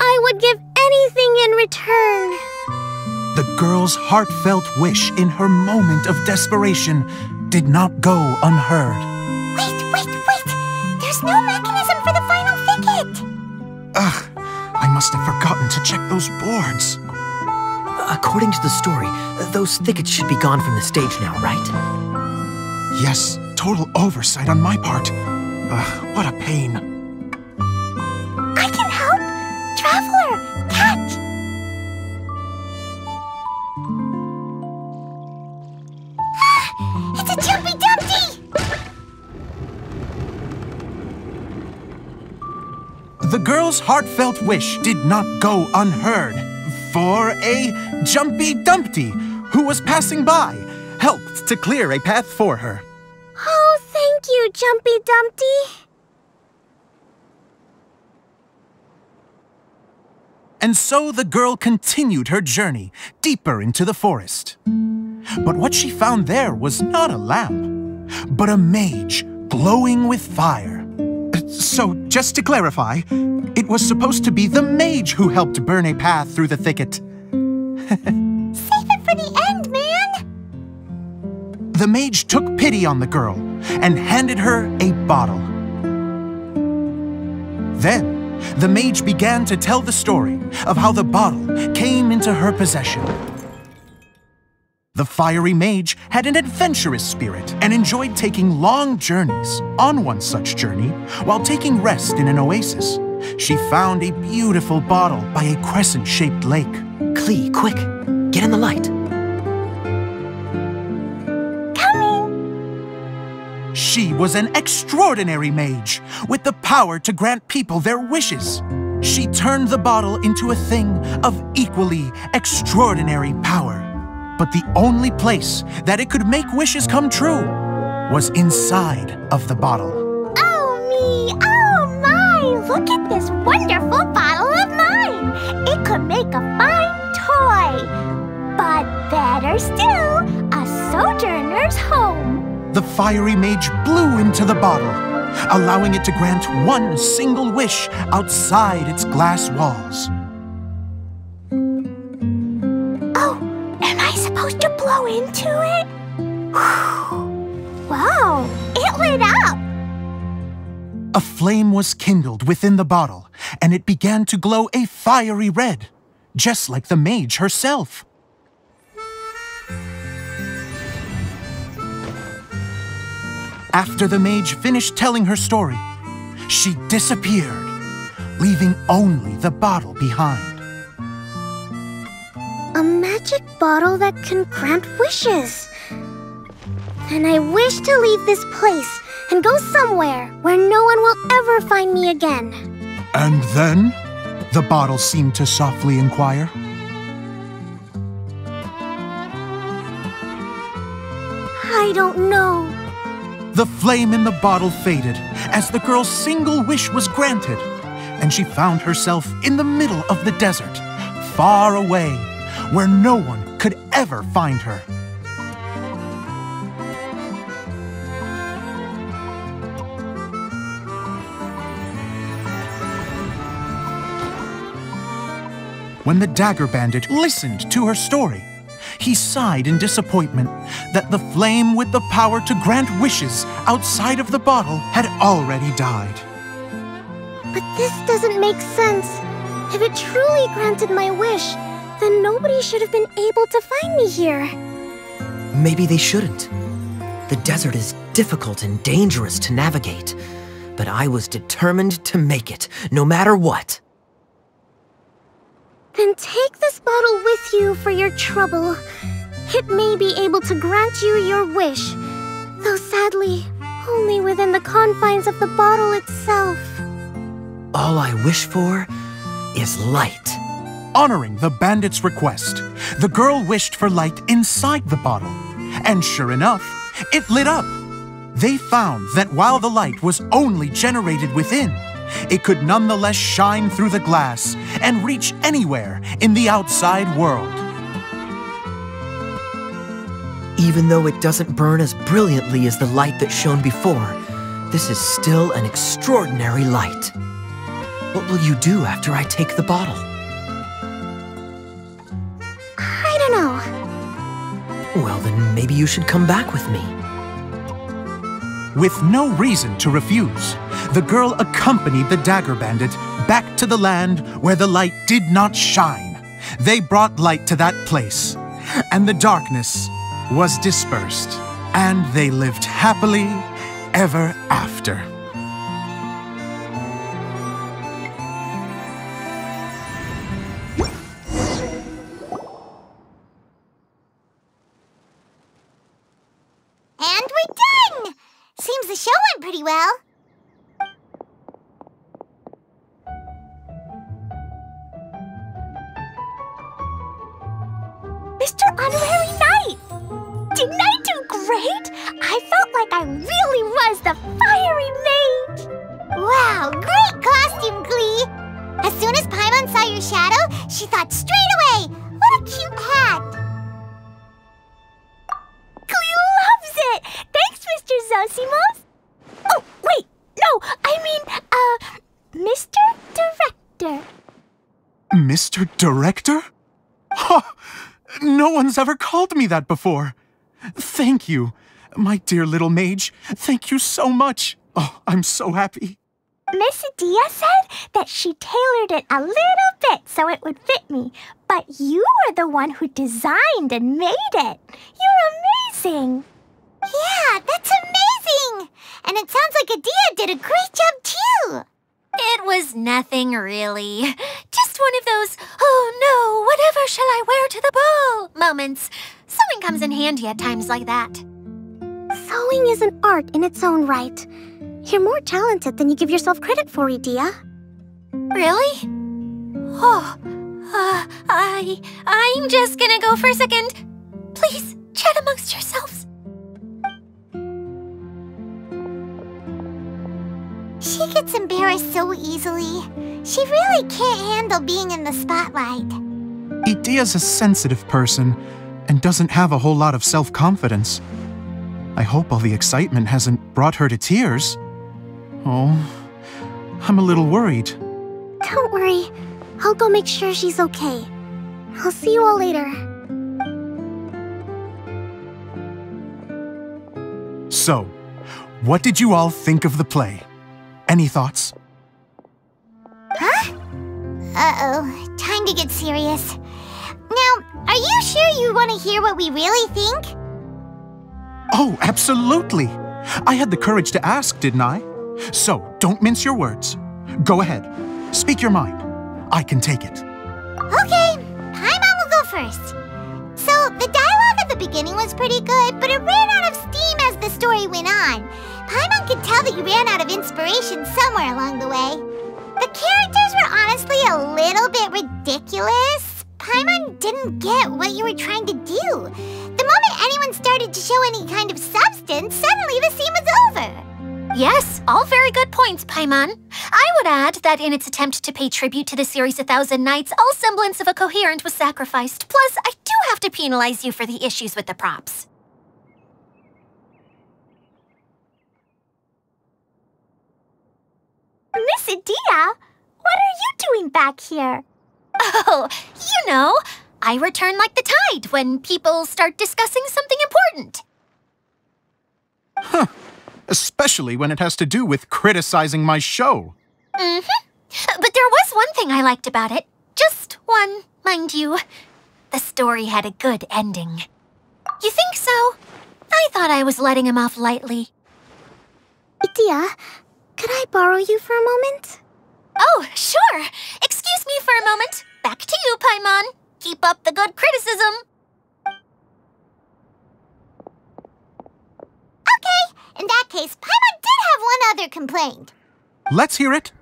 I would give anything in return. The girl's heartfelt wish in her moment of desperation did not go unheard. Wait! There's no mechanism for the final thicket! Ugh, I must have forgotten to check those boards. According to the story, those thickets should be gone from the stage now, right? Yes, total oversight on my part. Ugh, what a pain. I can help! Traveler, catch! It's a Jumpy Dumpty! The girl's heartfelt wish did not go unheard, for a Jumpy Dumpty who was passing by helped to clear a path for her. Oh, thank you, Jumpy Dumpty. And so the girl continued her journey deeper into the forest. But what she found there was not a lamp, but a mage glowing with fire. So, just to clarify, it was supposed to be the mage who helped burn a path through the thicket. Save it for the end, man! The mage took pity on the girl and handed her a bottle. Then, the mage began to tell the story of how the bottle came into her possession. The fiery mage had an adventurous spirit and enjoyed taking long journeys. On one such journey, while taking rest in an oasis, she found a beautiful bottle by a crescent-shaped lake. Klee, quick! Get in the light! She was an extraordinary mage, with the power to grant people their wishes. She turned the bottle into a thing of equally extraordinary power. But the only place that it could make wishes come true was inside of the bottle. Oh me, oh my! Look at this wonderful bottle of mine! It could make a fine toy! But better still, a sojourner's home! The fiery mage blew into the bottle, allowing it to grant one single wish outside its glass walls. Oh, am I supposed to blow into it? Wow, it lit up! A flame was kindled within the bottle, and it began to glow a fiery red, just like the mage herself. After the mage finished telling her story, she disappeared, leaving only the bottle behind. A magic bottle that can grant wishes. Then I wish to leave this place and go somewhere where no one will ever find me again. And then? The bottle seemed to softly inquire. I don't know. The flame in the bottle faded as the girl's single wish was granted, and she found herself in the middle of the desert, far away, where no one could ever find her. When the Dagger Bandit listened to her story, he sighed in disappointment that the flame with the power to grant wishes outside of the bottle had already died. But this doesn't make sense. If it truly granted my wish, then nobody should have been able to find me here. Maybe they shouldn't. The desert is difficult and dangerous to navigate, but I was determined to make it, no matter what. Then take this bottle with you for your trouble. It may be able to grant you your wish, though sadly, only within the confines of the bottle itself. All I wish for is light. Honoring the bandit's request, the girl wished for light inside the bottle, and sure enough, it lit up. They found that while the light was only generated within, it could nonetheless shine through the glass and reach anywhere in the outside world. Even though it doesn't burn as brilliantly as the light that shone before, this is still an extraordinary light. What will you do after I take the bottle? I don't know. Well, then maybe you should come back with me. With no reason to refuse, the girl accompanied the Dagger Bandit back to the land where the light did not shine. They brought light to that place, and the darkness was dispersed, and they lived happily ever after. And we're done! Seems the show went pretty well. Mr. Honorary Knight! Didn't I do great? I felt like I really was the fiery mage! Wow, great costume, Glee! As soon as Paimon saw your shadow, she thought straight away, what a cute hat! Glee loves it! Thanks, Mr. Zosimos! Oh, wait, no, I mean, Mr. Director. Mr. Director? Huh, no one's ever called me that before. Thank you, my dear little mage. Thank you so much. Oh, I'm so happy. Miss Adia said that she tailored it a little bit so it would fit me, but you were the one who designed and made it. You're amazing. Yeah, that's amazing! And it sounds like Adia did a great job too! It was nothing really. Just one of those, oh no, whatever shall I wear to the ball moments. Sewing comes in handy at times like that. Sewing is an art in its own right. You're more talented than you give yourself credit for, Adia. Really? Oh, I'm just gonna go for a second. Please, chat amongst yourselves. She gets embarrassed so easily. She really can't handle being in the spotlight. Adia's a sensitive person and doesn't have a whole lot of self-confidence. I hope all the excitement hasn't brought her to tears. Oh, I'm a little worried. Don't worry. I'll go make sure she's okay. I'll see you all later. So, what did you all think of the play? Any thoughts? Huh? Uh-oh, time to get serious. Now, are you sure you want to hear what we really think? Oh, absolutely. I had the courage to ask, didn't I? So, don't mince your words. Go ahead. Speak your mind. I can take it. Okay, Paimon will go first. So, the dialogue at the beginning was pretty good, but it ran out of steam as the story went on. Paimon could tell that you ran out of inspiration somewhere along the way. The characters were honestly a little bit ridiculous. Paimon didn't get what you were trying to do. The moment anyone started to show any kind of substance, suddenly the scene was over. Yes, all very good points, Paimon. I would add that in its attempt to pay tribute to the series 1,000 Nights, all semblance of a coherent was sacrificed. Plus, I do have to penalize you for the issues with the props. Miss Adia, what are you doing back here? Oh, you know, I return like the tide when people start discussing something important. Huh. Especially when it has to do with criticizing my show. Mm-hmm. But there was one thing I liked about it. Just one, mind you. The story had a good ending. You think so? I thought I was letting him off lightly. Adia, could I borrow you for a moment? Oh, sure. Excuse me for a moment. Back to you, Paimon. Keep up the good criticism. Okay, in that case, Paimon did have one other complaint. Let's hear it.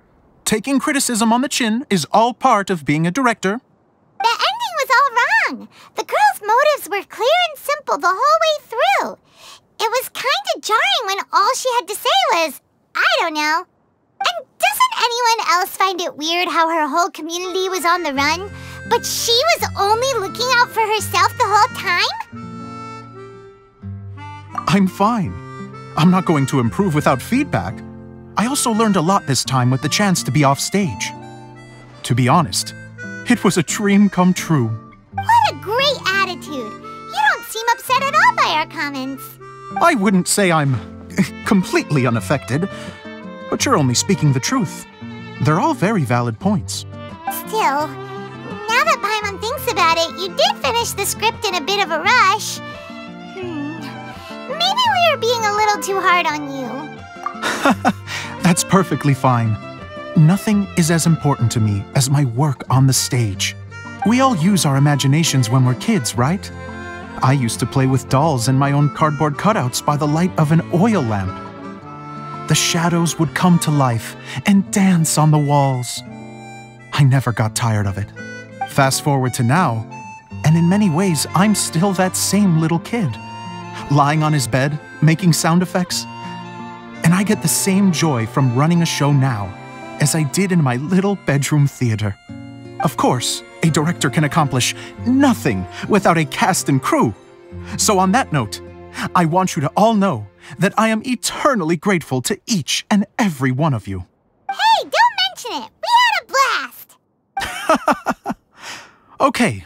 Taking criticism on the chin is all part of being a director. The ending was all wrong. The girl's motives were clear and simple the whole way through. It was kind of jarring when all she had to say was, I don't know. And doesn't anyone else find it weird how her whole community was on the run, but she was only looking out for herself the whole time? I'm fine. I'm not going to improve without feedback. I also learned a lot this time with the chance to be off stage. To be honest, it was a dream come true. What a great attitude. You don't seem upset at all by our comments. I wouldn't say I'm completely unaffected, but you're only speaking the truth. They're all very valid points. Still, now that Paimon thinks about it, you did finish the script in a bit of a rush. Maybe we were being a little too hard on you. That's perfectly fine. Nothing is as important to me as my work on the stage. We all use our imaginations when we're kids, right? I used to play with dolls and my own cardboard cutouts by the light of an oil lamp. The shadows would come to life and dance on the walls. I never got tired of it. Fast forward to now, And in many ways, I'm still that same little kid, lying on his bed, making sound effects. And I get the same joy from running a show now as I did in my little bedroom theater. Of course, a director can accomplish nothing without a cast and crew. So on that note, I want you to all know that I am eternally grateful to each and every one of you. Hey, don't mention it! We had a blast! Okay,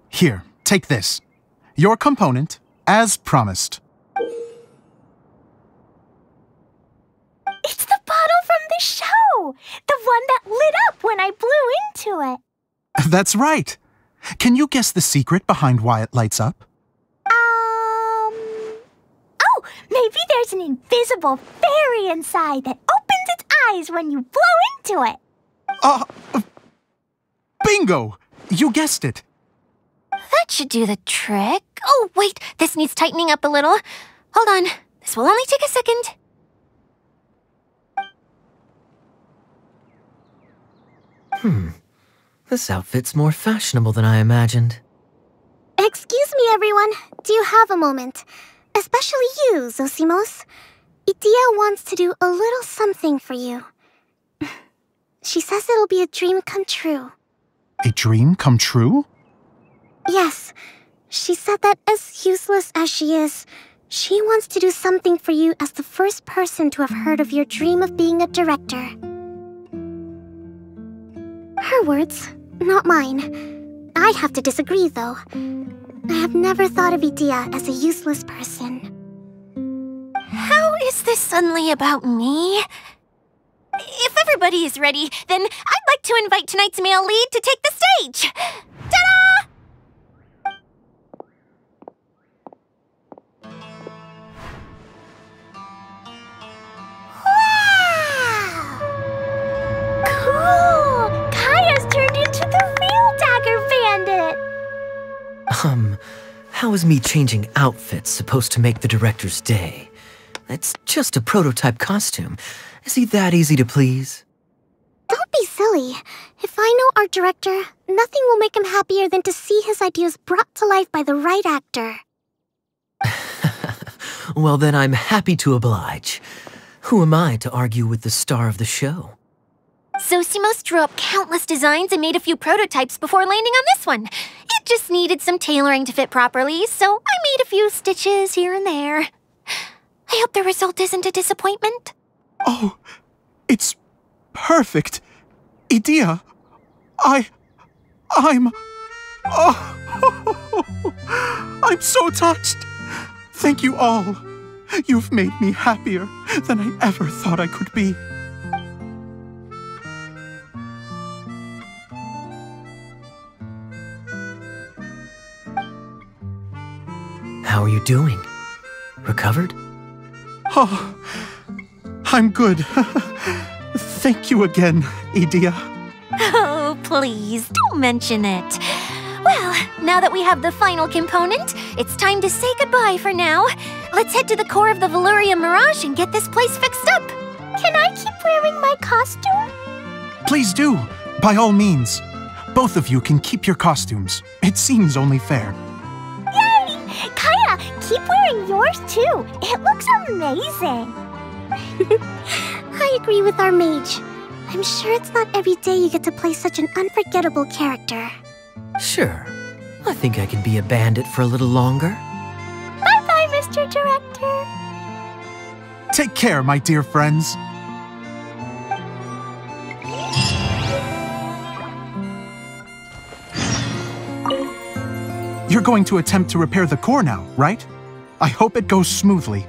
here, take this. Your component, as promised. It's the bottle from the show! The one that lit up when I blew into it. That's right. Can you guess the secret behind why it lights up? Oh, maybe there's an invisible fairy inside that opens its eyes when you blow into it. Bingo! You guessed it. That should do the trick. Oh, wait, this needs tightening up a little. Hold on, this will only take a second. This outfit's more fashionable than I imagined. Excuse me, everyone. Do you have a moment? Especially you, Zosimos. Idia wants to do a little something for you. She says it'll be a dream come true. A dream come true? Yes. She said that as useless as she is, she wants to do something for you as the first person to have heard of your dream of being a director. Her words, not mine. I have to disagree, though. I have never thought of Idia as a useless person. How is this suddenly about me? If everybody is ready, then I'd like to invite tonight's male lead to take the stage. Ta-da! Cool! Kaya's turned into the real Dagger Bandit! How is me changing outfits supposed to make the director's day? It's just a prototype costume. Is he that easy to please? Don't be silly. If I know our director, nothing will make him happier than to see his ideas brought to life by the right actor. Well, then I'm happy to oblige. Who am I to argue with the star of the show? Zosimos drew up countless designs and made a few prototypes before landing on this one. It just needed some tailoring to fit properly, so I made a few stitches here and there. I hope the result isn't a disappointment. Oh, it's perfect. Idia, I'm so touched. Thank you all. You've made me happier than I ever thought I could be. How are you doing? Recovered? Oh, I'm good. Thank you again, Idia. Oh, please, don't mention it. Well, now that we have the final component, it's time to say goodbye for now. Let's head to the core of the Veluriyan Mirage and get this place fixed up. Can I keep wearing my costume? Please do, by all means. Both of you can keep your costumes. It seems only fair. Yay! Kaya, keep wearing yours too. It looks amazing. I agree with our mage. I'm sure it's not every day you get to play such an unforgettable character. Sure. I think I can be a bandit for a little longer. Bye-bye, Mr. Director. Take care, my dear friends. You're going to attempt to repair the core now, right? I hope it goes smoothly.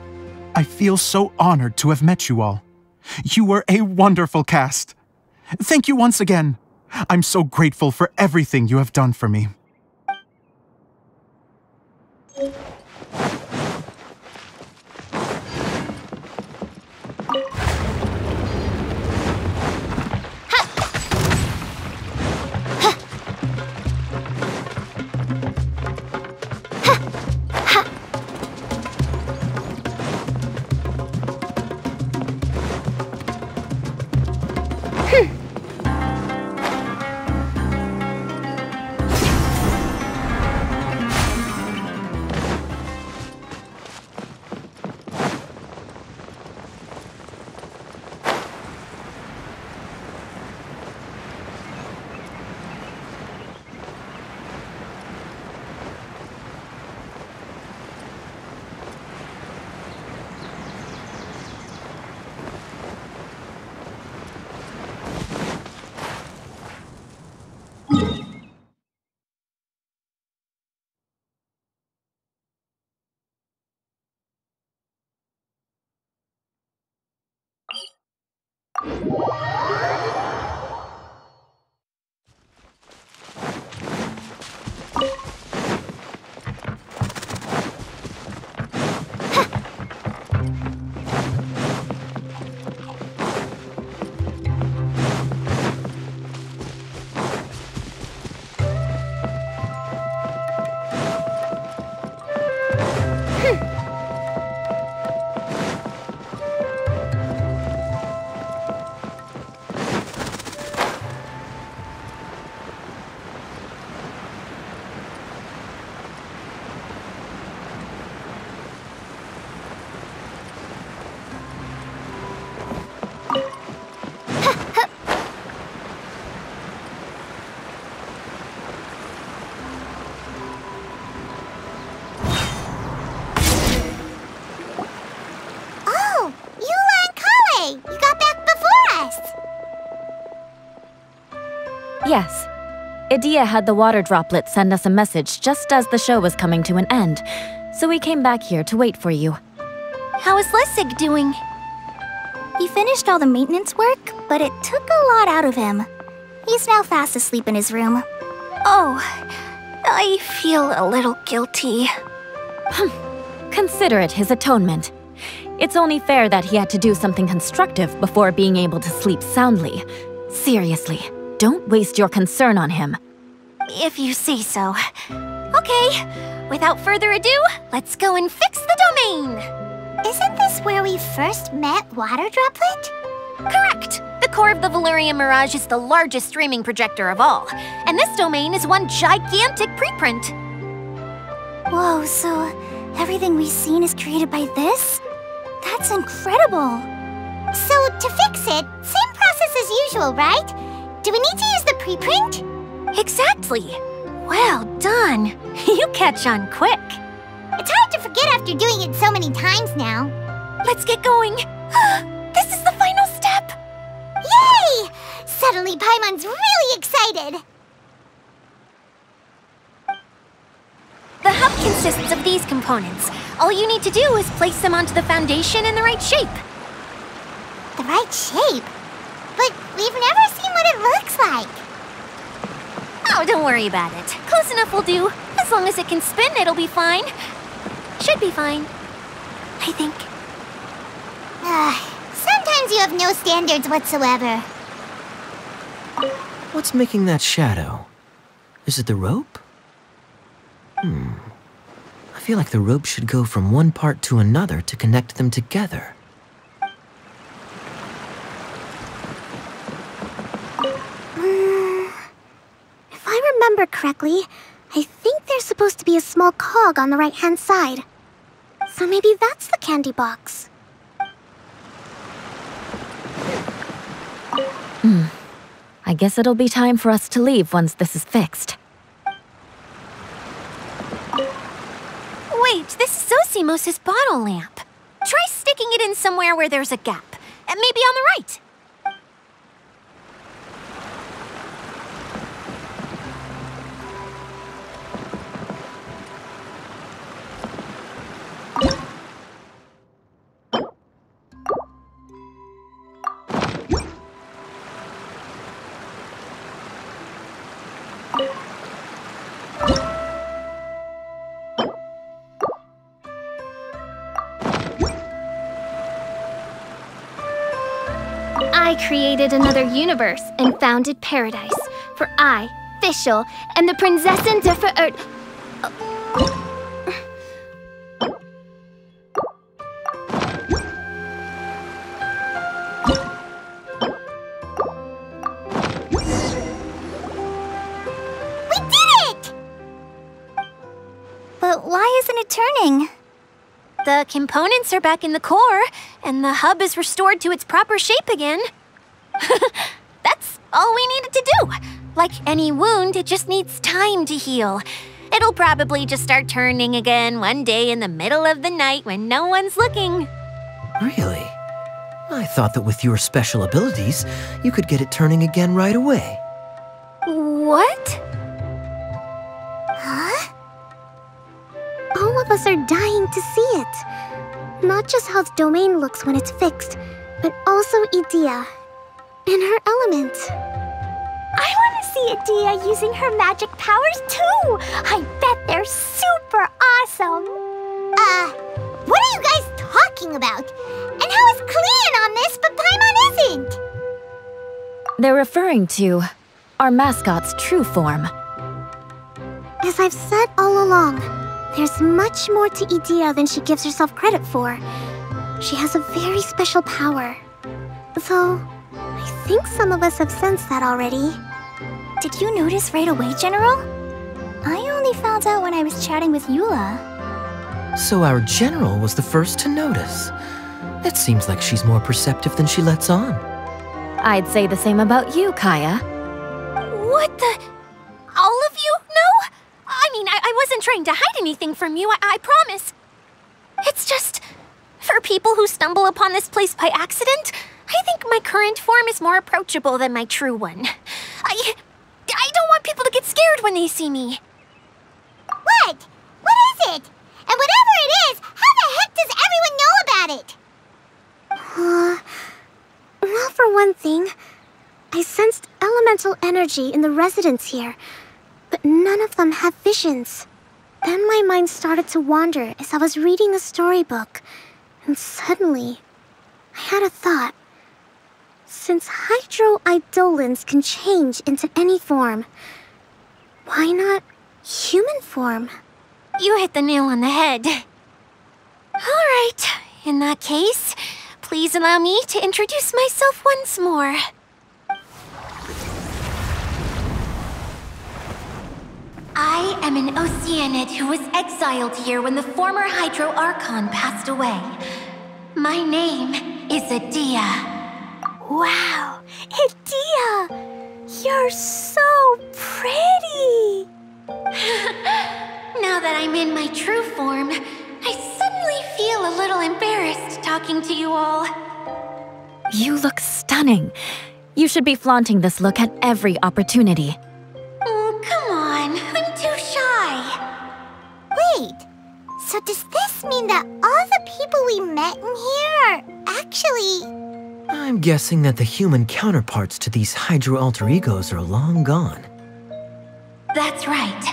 I feel so honored to have met you all. You were a wonderful cast. Thank you once again. I'm so grateful for everything you have done for me. Yes. Idea had the water droplet send us a message just as the show was coming to an end, so we came back here to wait for you. How is Lessig doing? He finished all the maintenance work, but it took a lot out of him. He's now fast asleep in his room. Oh, I feel a little guilty. Consider it his atonement. It's only fair that he had to do something constructive before being able to sleep soundly. Seriously, don't waste your concern on him. If you say so. Okay, without further ado, let's go and fix the domain! Isn't this where we first met Water Droplet? Correct! The core of the Veluriyan Mirage is the largest streaming projector of all, and this domain is one gigantic preprint. Whoa, so everything we've seen is created by this? That's incredible! So, to fix it, same process as usual, right? Do we need to use the preprint? Exactly! Well done! You catch on quick! It's hard to forget after doing it so many times now. Let's get going! This is the final step! Yay! Suddenly Paimon's really excited! The hub consists of these components. All you need to do is place them onto the foundation in the right shape. The right shape? But we've never seen what it looks like. Oh, don't worry about it. Close enough will do. As long as it can spin, it'll be fine. Should be fine. I think. Sometimes you have no standards whatsoever. What's making that shadow? Is it the rope? I feel like the rope should go from one part to another to connect them together. If I remember correctly, I think there's supposed to be a small cog on the right-hand side. So maybe that's the candy box. I guess it'll be time for us to leave once this is fixed. Wait, this is Zosimos' bottle lamp. Try sticking it in somewhere where there's a gap. And maybe on the right. I created another universe and founded paradise. For I, Fischl, and the Prinzessin der Verirrt... We did it! But why isn't it turning? The components are back in the core, and the hub is restored to its proper shape again. That's all we needed to do. Like any wound, it just needs time to heal. It'll probably just start turning again one day in the middle of the night when no one's looking. Really? I thought that with your special abilities, you could get it turning again right away. What? Huh? All of us are dying to see it. Not just how the domain looks when it's fixed, but also Idea. in her element. I want to see Adia using her magic powers too! I bet they're super awesome! What are you guys talking about? And how is Klean on this, but Paimon isn't? They're referring to our mascot's true form. As I've said all along, there's much more to Adia than she gives herself credit for. She has a very special power. Though, I think some of us have sensed that already. Did you notice right away, General? I only found out when I was chatting with Eula. So our general was the first to notice. It seems like she's more perceptive than she lets on. I'd say the same about you, Kaya. What the? All of you? No? I mean, I wasn't trying to hide anything from you, I promise. It's just, for people who stumble upon this place by accident, I think my current form is more approachable than my true one. I don't want people to get scared when they see me. What? What is it? And whatever it is, how the heck does everyone know about it? Well, for one thing, I sensed elemental energy in the residents here, but none of them have visions. Then my mind started to wander as I was reading a storybook, and suddenly, I had a thought. Since hydroidolins can change into any form, why not human form? You hit the nail on the head. All right, in that case, please allow me to introduce myself once more. I am an Oceanid who was exiled here when the former Hydro Archon passed away. My name is Adia. Wow, Adia! You're so pretty! Now that I'm in my true form, I suddenly feel a little embarrassed talking to you all. You look stunning. You should be flaunting this look at every opportunity. Oh, come on. I'm too shy. Wait, so does this mean that all the people we met in here are actually... I'm guessing that the human counterparts to these Hydro alter egos are long gone. That's right.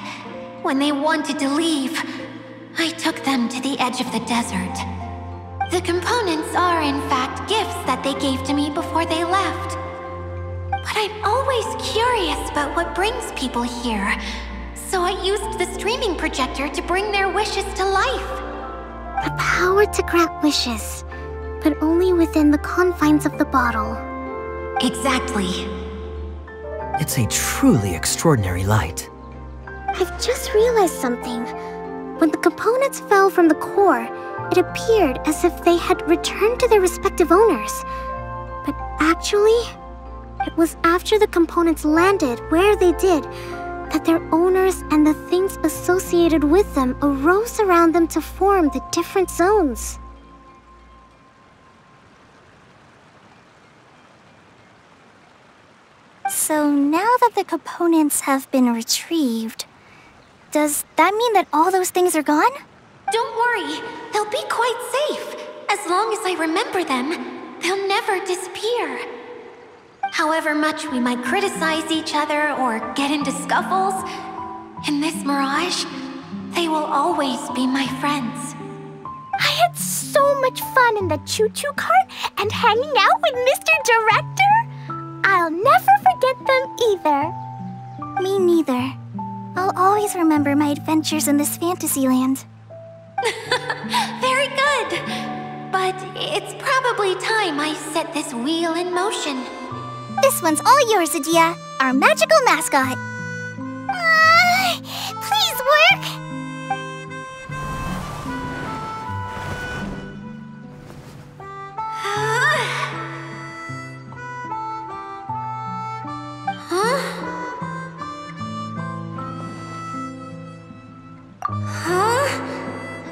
When they wanted to leave, I took them to the edge of the desert. The components are, in fact, gifts that they gave to me before they left. But I'm always curious about what brings people here, so I used the streaming projector to bring their wishes to life. The power to grant wishes, but only within the confines of the bottle. Exactly. It's a truly extraordinary light. I've just realized something. When the components fell from the core, it appeared as if they had returned to their respective owners. But actually, it was after the components landed where they did that their owners and the things associated with them arose around them to form the different zones. So now that the components have been retrieved, does that mean that all those things are gone? Don't worry, they'll be quite safe. As long as I remember them, they'll never disappear. However much we might criticize each other or get into scuffles, in this mirage, they will always be my friends. I had so much fun in the choo-choo cart and hanging out with Mr. Director. I'll never forget them either. Me neither. I'll always remember my adventures in this fantasy land. Very good. But it's probably time I set this wheel in motion. This one's all yours, Adia, our magical mascot. Please work!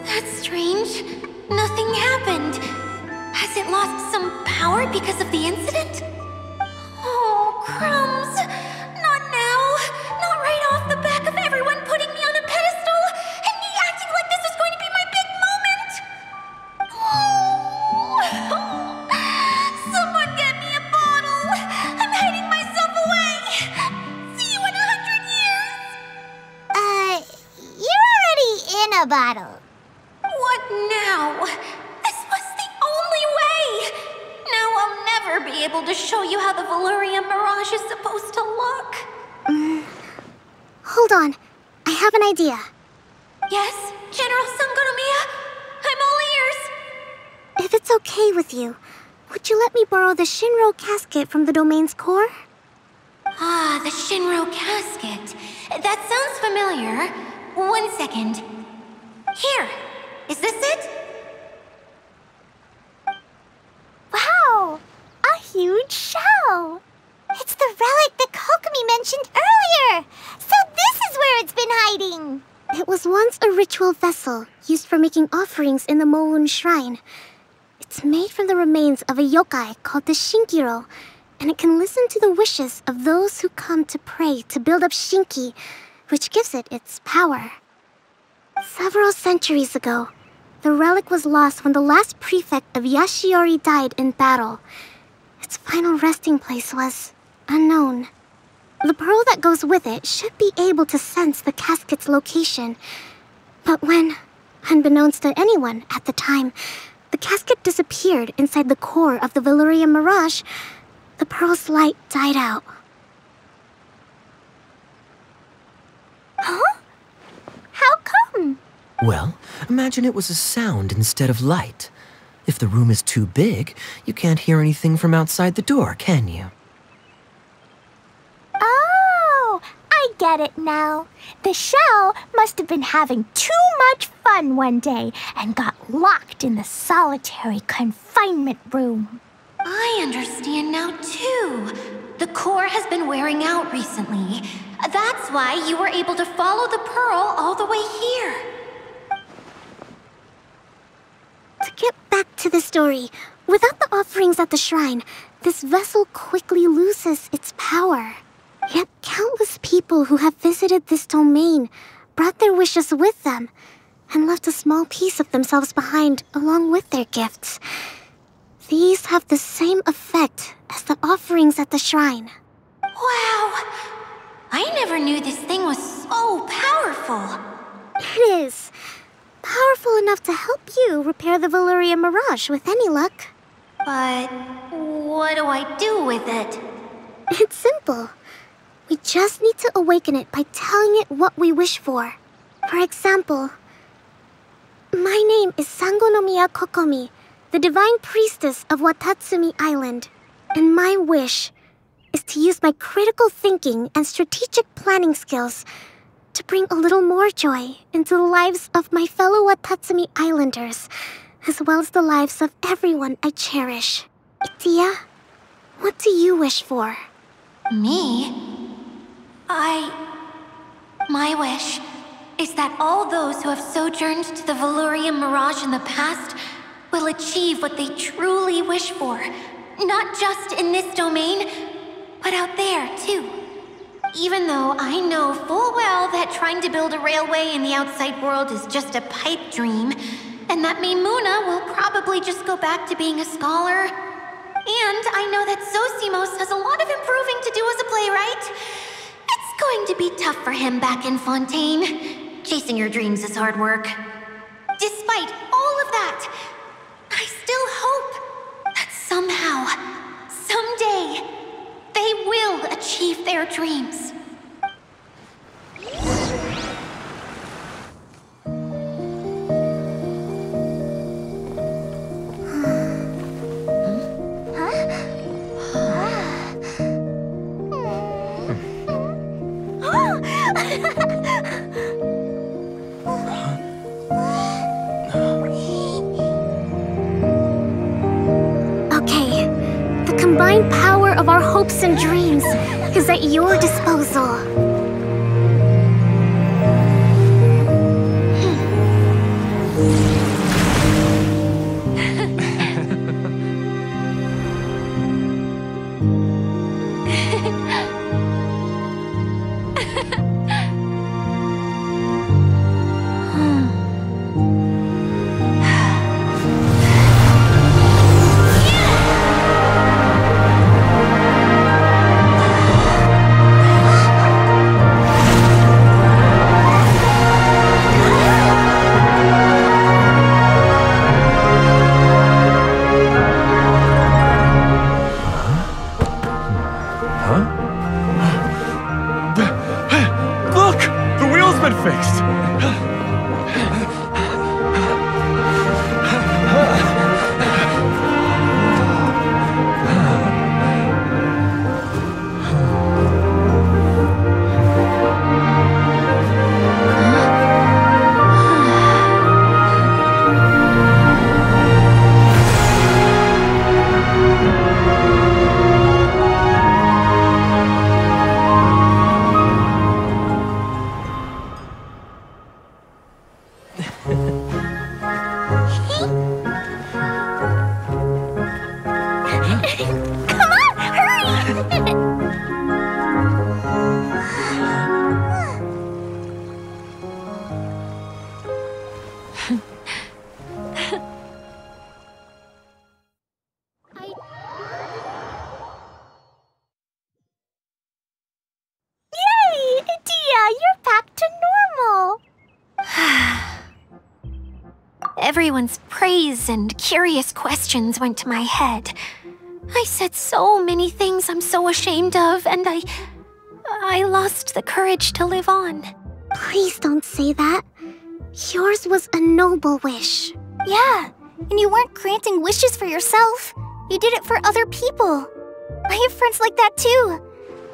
That's strange. Nothing happened. Has it lost some power because of the incident? Oh, crumbs. Not now. Not right off the back of everyone putting me on a pedestal and me acting like this is going to be my big moment. Oh. Someone get me a bottle. Lumina bottle. What now? This was the only way! Now I'll never be able to show you how the Veluriyan Mirage is supposed to look. Hold on. I have an idea. Yes, General Sangonomiya? I'm all ears! If it's okay with you, would you let me borrow the Shinro casket from the domain's core? Ah, the Shinro casket. That sounds familiar. 1 second. Here. Is this it? Wow! A huge shell! It's the relic that Kokomi mentioned earlier! So this is where it's been hiding! It was once a ritual vessel used for making offerings in the Moon Shrine. It's made from the remains of a yokai called the Shinkiro, and it can listen to the wishes of those who come to pray to build up Shinki, which gives it its power. Several centuries ago, the relic was lost when the last prefect of Yashiori died in battle. Its final resting place was unknown. The pearl that goes with it should be able to sense the casket's location. But when, unbeknownst to anyone at the time, the casket disappeared inside the core of the Veluriyan Mirage, the pearl's light died out. Huh? How come? Well, imagine it was a sound instead of light. If the room is too big, you can't hear anything from outside the door, can you? Oh, I get it now. The shell must have been having too much fun one day and got locked in the solitary confinement room. I understand now, too. The core has been wearing out recently. That's why you were able to follow the pearl all the way here. To get back to the story, without the offerings at the shrine, this vessel quickly loses its power. Yet countless people who have visited this domain brought their wishes with them and left a small piece of themselves behind along with their gifts. These have the same effect as the offerings at the shrine. Wow! I never knew this thing was so powerful. It is. Powerful enough to help you repair the Veluriyan Mirage with any luck. But what do I do with it? It's simple. We just need to awaken it by telling it what we wish for. For example, my name is Sangonomiya Kokomi, the divine priestess of Watatsumi Island. And my wish is to use my critical thinking and strategic planning skills to bring a little more joy into the lives of my fellow Watatsumi Islanders, as well as the lives of everyone I cherish. Itia, what do you wish for? Me? My wish is that all those who have sojourned to the Veluriyan Mirage in the past will achieve what they truly wish for. Not just in this domain, but out there, too. Even though I know full well that trying to build a railway in the outside world is just a pipe dream, and that Maimuna will probably just go back to being a scholar. And I know that Zosimos has a lot of improving to do as a playwright. It's going to be tough for him back in Fontaine. Chasing your dreams is hard work. Despite all of that, I still hope that somehow, someday, they will achieve their dreams. Okay, the combined power of our hopes and dreams is at your disposal. Yay! Dia, you're back to normal! Everyone's praise and curious questions went to my head. I said so many things I'm so ashamed of, and I lost the courage to live on. Please don't say that. Yours was a noble wish. Yeah, and you weren't granting wishes for yourself. You did it for other people. I have friends like that too.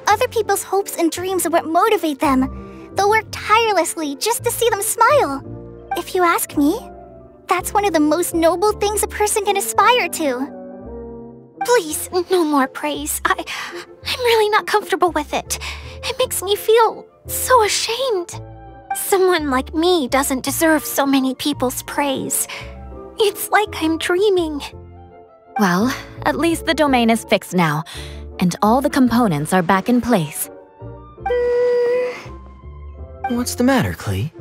Other people's hopes and dreams are what motivate them. They'll work tirelessly just to see them smile. If you ask me, that's one of the most noble things a person can aspire to. Please, no more praise. I'm really not comfortable with it. It makes me feel so ashamed. Someone like me doesn't deserve so many people's praise. It's like I'm dreaming. Well, at least the domain is fixed now, and all the components are back in place. What's the matter, Klee?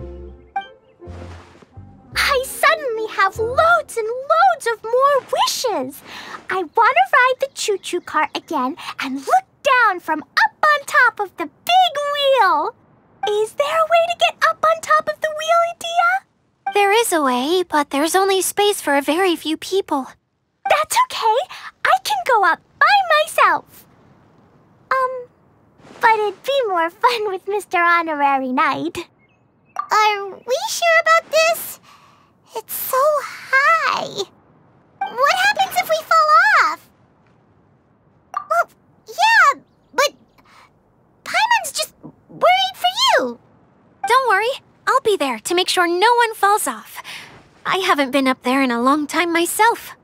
I suddenly have loads and loads of more wishes. I want to ride the choo-choo cart again and look down from up on top of the big wheel. Is there a way to get up on top of the wheel, Idia? There is a way, but there's only space for a very few people. That's okay. I can go up by myself. But it'd be more fun with Mr. Honorary Knight. Are we sure about this? It's so high. What happens if we fall off? Well, yeah, but Paimon's just worried for you. Don't worry, I'll be there to make sure no one falls off. I haven't been up there in a long time myself.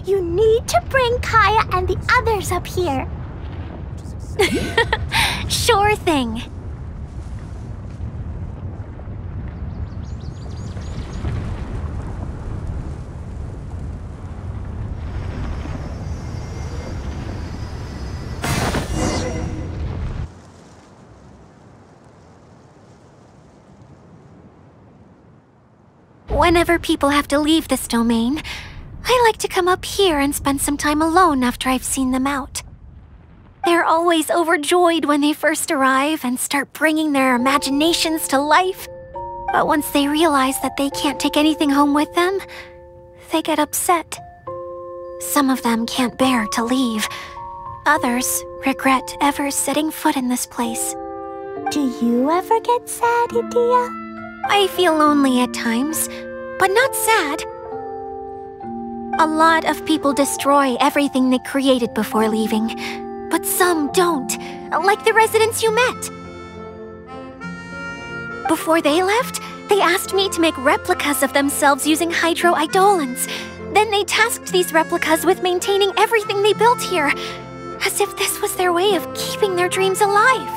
You need to bring Kaya and the others up here. Sure thing. Whenever people have to leave this domain, I like to come up here and spend some time alone after I've seen them out. They're always overjoyed when they first arrive and start bringing their imaginations to life. But once they realize that they can't take anything home with them, they get upset. Some of them can't bear to leave. Others regret ever setting foot in this place. Do you ever get sad, Idia? I feel lonely at times, but not sad. A lot of people destroy everything they created before leaving, but some don't, like the residents you met. Before they left, They asked me to make replicas of themselves using hydroidolons. Then they tasked these replicas with maintaining everything they built here, as if this was their way of keeping their dreams alive.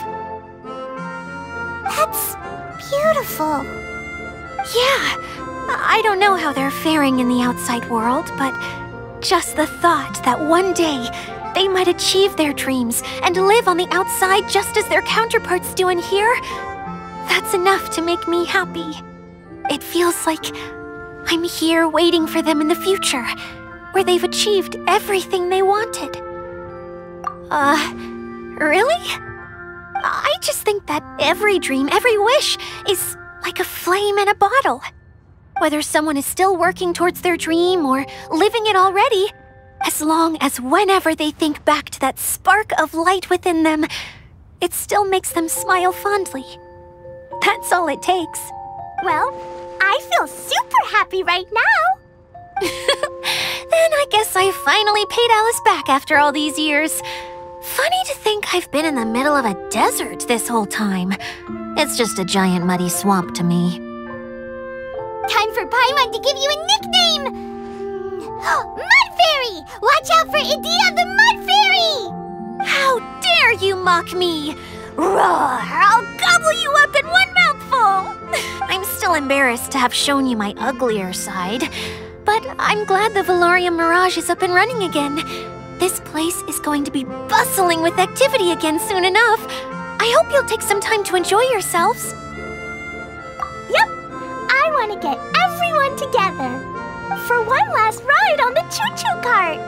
That's beautiful. Yeah, I don't know how they're faring in the outside world, but just the thought that one day they might achieve their dreams and live on the outside just as their counterparts do in here, that's enough to make me happy. It feels like I'm here waiting for them in the future, where they've achieved everything they wanted. Really? I just think that every dream, every wish, is like a flame in a bottle. Whether someone is still working towards their dream or living it already, as long as whenever they think back to that spark of light within them, it still makes them smile fondly. That's all it takes. Well, I feel super happy right now. Then I guess I finally paid Alice back after all these years. Funny to think I've been in the middle of a desert this whole time. It's just a giant muddy swamp to me. Time for Paimon to give you a nickname! Mud Fairy! Watch out for Idea the Mud Fairy! How dare you mock me! Roar! I'll gobble you up in one mouthful! I'm still embarrassed to have shown you my uglier side, but I'm glad the Veluriyan Mirage is up and running again. This place is going to be bustling with activity again soon enough. I hope you'll take some time to enjoy yourselves. Yep, I want to get everyone together for one last ride on the choo-choo cart.